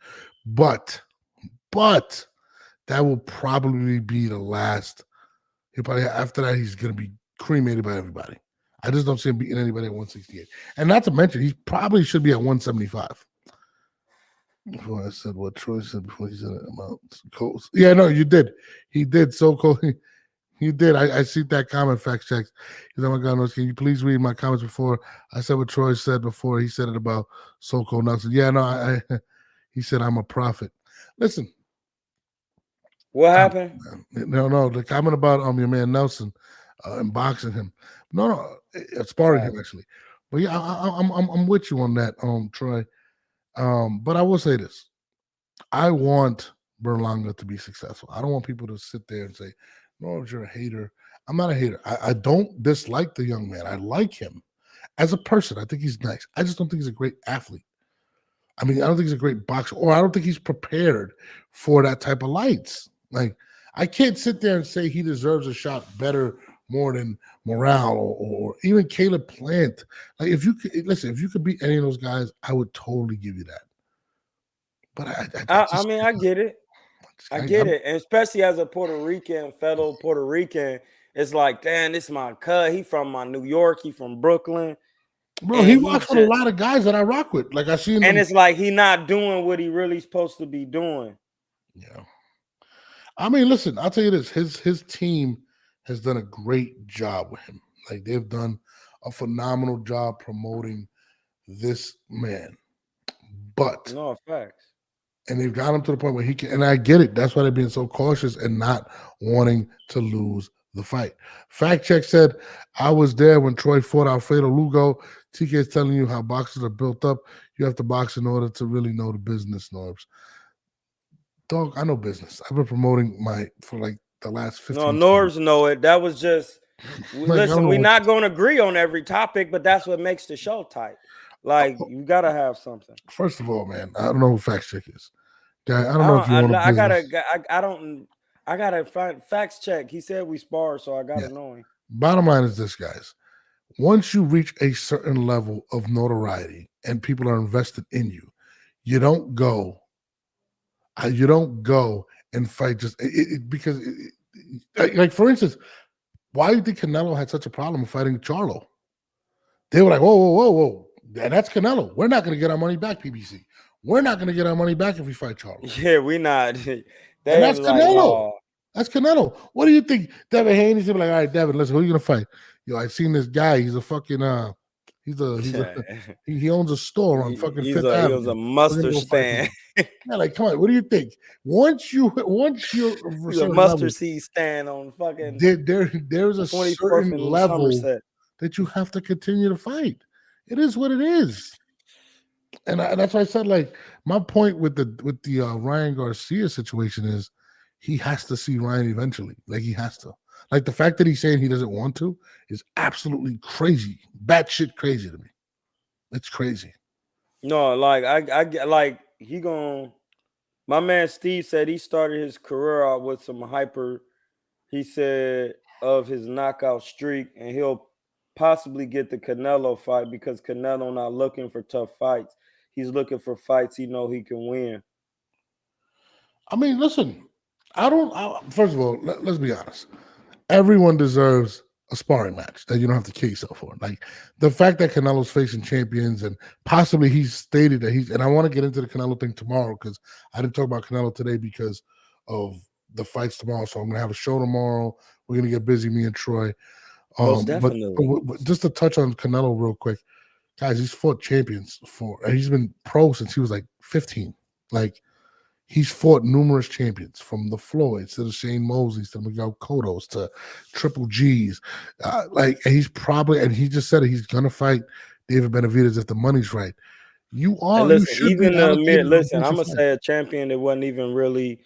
But that will probably be the last. He'll probably, after that, he's going to be cremated by everybody. I just don't see him beating anybody at 168. And not to mention, he probably should be at 175. Before I said what Troy said before he said it about Coles. Yeah, no, you did. He did. So Cole, you did. I see that comment, fact checks. He's like, oh my God, no, can you please read my comments before I said what Troy said before he said it about So-Called Nelson? Yeah, no, he said I'm a prophet. Listen. What happened? No, the comment about your man Nelson and boxing him. No, sparring him actually. But yeah, I'm with you on that, Troy. But I will say this. I want Berlanga to be successful. I don't want people to sit there and say, no, you're a hater. I'm not a hater. I don't dislike the young man. I like him as a person. I think he's nice. I just don't think he's a great athlete. I mean, I don't think he's a great boxer, or I don't think he's prepared for that type of lights. Like, I can't sit there and say he deserves a shot better, more than Morale or even Caleb Plant. Like, if you could beat any of those guys, I would totally give you that. But I mean, I get it. I get it. And especially as a fellow Puerto Rican, it's like, damn, this is my cut. He from my New York. He from Brooklyn. Bro, he rocks with a lot of guys that I rock with. Like, I see him. And it's like he not doing what he really supposed to be doing. Yeah. I mean, listen, I'll tell you this. His team has done a great job with him. Like, they've done a phenomenal job promoting this man. But no facts. And they've got him to the point where he can, and I get it. That's why they're being so cautious and not wanting to lose the fight. Fact check said, I was there when Troy fought Alfredo Lugo. TK is telling you how boxers are built up. You have to box in order to really know the business, Norbs. Dog, I know business. I've been promoting for like the last 15 No, Norbs know it. That was just, listen, we're not going to agree on every topic, but that's what makes the show tight. Like you gotta have something. First of all, man, I don't know who fact check is. Guy, I don't know if you own a I business. I gotta find facts check. He said we spar, so I gotta know him. Bottom line is this, guys. Once you reach a certain level of notoriety and people are invested in you, you don't go and fight just because like for instance, why do you think Canelo had such a problem fighting Charlo? They were like, whoa, and that's Canelo. We're not going to get our money back, PBC. We're not going to get our money back if we fight Charlo. Yeah, we not. And that's Canelo. That's Canelo. What do you think? Devin Haney's gonna be like, all right, Devin, listen, who are you gonna fight? Yo, I seen this guy. He's a fucking he owns a store on fucking Fifth Avenue. He was a mustard stand. Yeah, like, come on, what do you think? Once you're a mustard seed stand on fucking there's a certain level that you have to continue to fight. It is what it is. And that's why I said, like, my point with the Ryan Garcia situation is he has to see Ryan eventually. Like, he has to. Like, the fact that he's saying he doesn't want to is absolutely crazy. Batshit crazy to me. It's crazy. No, like, I like, my man Steve said he started his career out with some hyper, he said, of his knockout streak, and he'll possibly get the Canelo fight because Canelo not looking for tough fights. He's looking for fights he know he can win. I mean, listen, first of all, let's be honest. Everyone deserves a sparring match that you don't have to kill yourself for. Like, the fact that Canelo's facing champions and possibly he's stated that and I want to get into the Canelo thing tomorrow because I didn't talk about Canelo today because of the fights tomorrow. So I'm going to have a show tomorrow. We're going to get busy, me and Troy. Most definitely. But just to touch on Canelo real quick, guys, he's fought champions he's been pro since he was like 15. Like, he's fought numerous champions, from the Floyds to the Shane Mosleys to the Miguel Cottos to Triple G's. And he just said he's gonna fight David Benavidez if the money's right. I'm gonna say a champion that wasn't even really,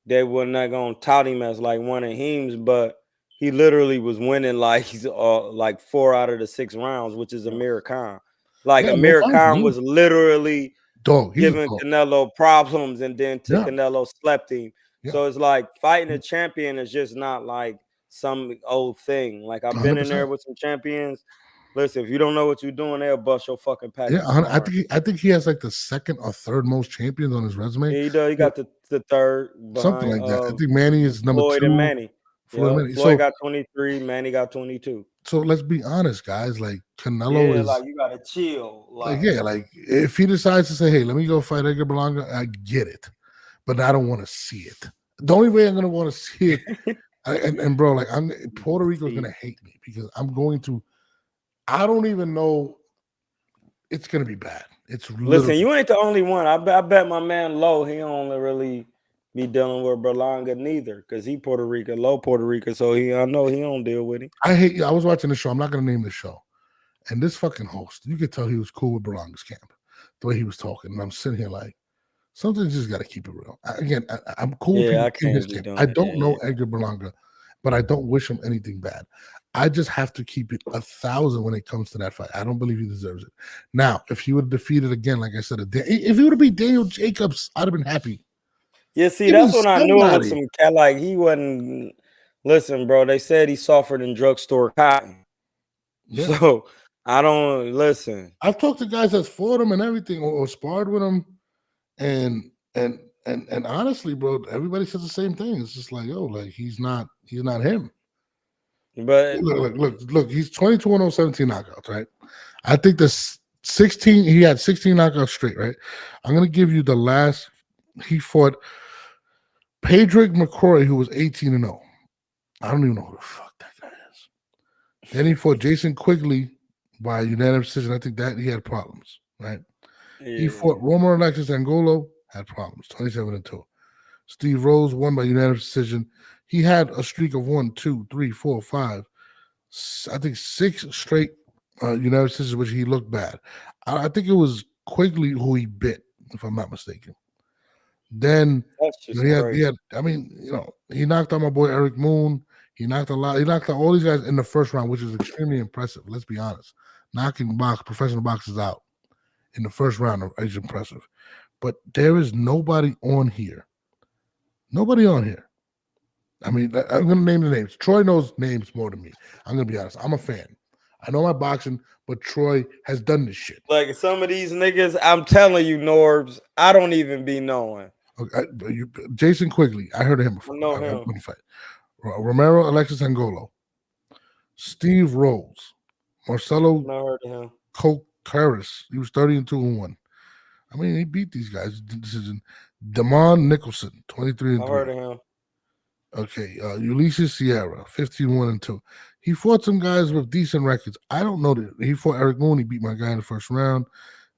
they were not gonna tout him as like one of him's, but he literally was winning like 4 out of the 6 rounds, which is Amir Khan. Like, Amir Khan was literally giving Canelo problems, and then Canelo slept him. Yeah. So it's like fighting a champion is just not like some old thing. Like, I've been 100%. In there with some champions. Listen, if you don't know what you're doing, they'll bust your fucking package. Yeah, I think he has like the 2nd or 3rd most champions on his resume. Yeah, he does. He got the 3rd. Something like that. I think Manny is number Floyd 2. And Manny. Floyd got 23. Manny got 22. So let's be honest, guys. Like, Canelo is like, you gotta chill. Like, if he decides to say, "Hey, let me go fight Edgar Berlanga," I get it, but I don't want to see it. The only way I'm gonna want to see it, and bro, like, Puerto Rico's gonna hate me because I don't even know. It's gonna be bad. Listen, you ain't the only one. I bet my man Low, he only really be dealing with Berlanga neither, because he Puerto Rican, Low Puerto Rican, so I know he don't deal with him. I was watching the show. I'm not gonna name the show, and this fucking host, you could tell he was cool with Berlanga's camp, the way he was talking, and I'm sitting here like, something's just got to keep it real. I'm cool with people in his camp. I don't know Edgar Berlanga, but I don't wish him anything bad. I just have to keep it 1,000 when it comes to that fight. I don't believe he deserves it. Now, if he would have defeated again, like I said, if he would have beat Daniel Jacobs, I'd have been happy. Yeah, see, that's when I knew it was some cat. Like, he wasn't. Listen, bro, they said he suffered in drugstore cotton. Yeah. So I don't listen. I've talked to guys that's fought him and everything, or sparred with him, and honestly, bro, everybody says the same thing. It's just like, yo, like, he's not him. But look, he's 22-0, 17 knockouts, right? I think he had 16 knockouts straight, right? I'm gonna give you the last. He fought Pedrick McCrory, who was 18-0. I don't even know who the fuck that guy is. Then he fought Jason Quigley by unanimous decision. I think that he had problems, right? Yeah. He fought Romer Alexis Angolo, had problems, 27-2. Steve Rose won by unanimous decision. He had a streak of 1, 2, 3, 4, 5, I think 6 straight unanimous decisions, which he looked bad. I think it was Quigley who he bit, if I'm not mistaken. Then he had, I mean, he knocked out my boy Eric Moon. He knocked out all these guys in the first round, which is extremely impressive. Let's be honest. Knocking professional boxers out in the first round is impressive. But there is nobody on here. Nobody on here. I mean, I'm going to name the names. Troy knows names more than me. I'm going to be honest. I'm a fan. I know my boxing, but Troy has done this shit. Like some of these niggas, I'm telling you, Norbs, I don't even be knowing. Okay, Jason Quigley, I heard of him before. I know him. I fight. Romero Alexis Angolo, Steve Rose, Marcelo Cocaris. He was 30-2-1. I mean, he beat these guys. Decision. Damon Nicholson, 23-3. I heard of him. Okay, Ulysses Sierra, 15-1-2. He fought some guys with decent records. I don't know that he fought Eric Moon. He beat my guy in the first round.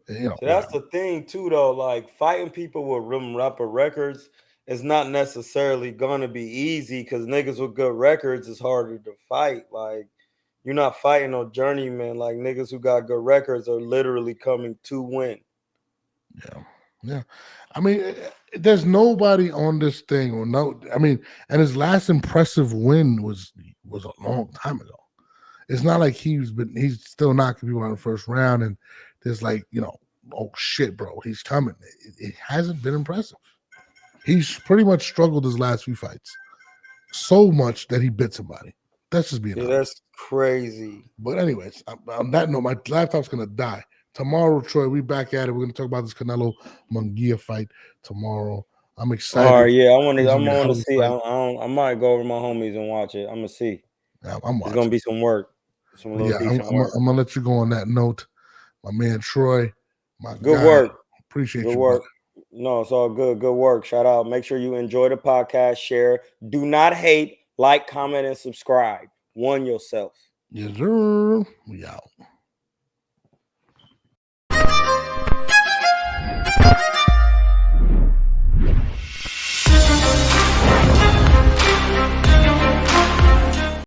You know, so that's the thing too, though. Like fighting people with rapper records is not necessarily gonna be easy because niggas with good records is harder to fight. Like you're not fighting no journeyman. Like niggas who got good records are literally coming to win. Yeah. I mean, there's nobody on this thing or no. I mean, and his last impressive win was a long time ago. It's not like he's still knocking people out in the first round, and there's like, you know, oh shit, bro, he's coming. It hasn't been impressive. He's pretty much struggled his last few fights so much that he bit somebody. That's just being honest. That's crazy. But anyways, on that note, my laptop's gonna die. Tomorrow, Troy, we back at it. We're gonna talk about this Canelo Munguia fight tomorrow. I'm excited. All right, yeah, I want to see. I might go over to my homies and watch it. I'm gonna see. Yeah, I'm watching. It's gonna be some work. I'm gonna let you go on that note, my man Troy. Good work. Appreciate good you. Work. No, it's all good. Good work. Shout out. Make sure you enjoy the podcast. Share. Do not hate. Like, comment, and subscribe. One yourself. Yes, sir. We out.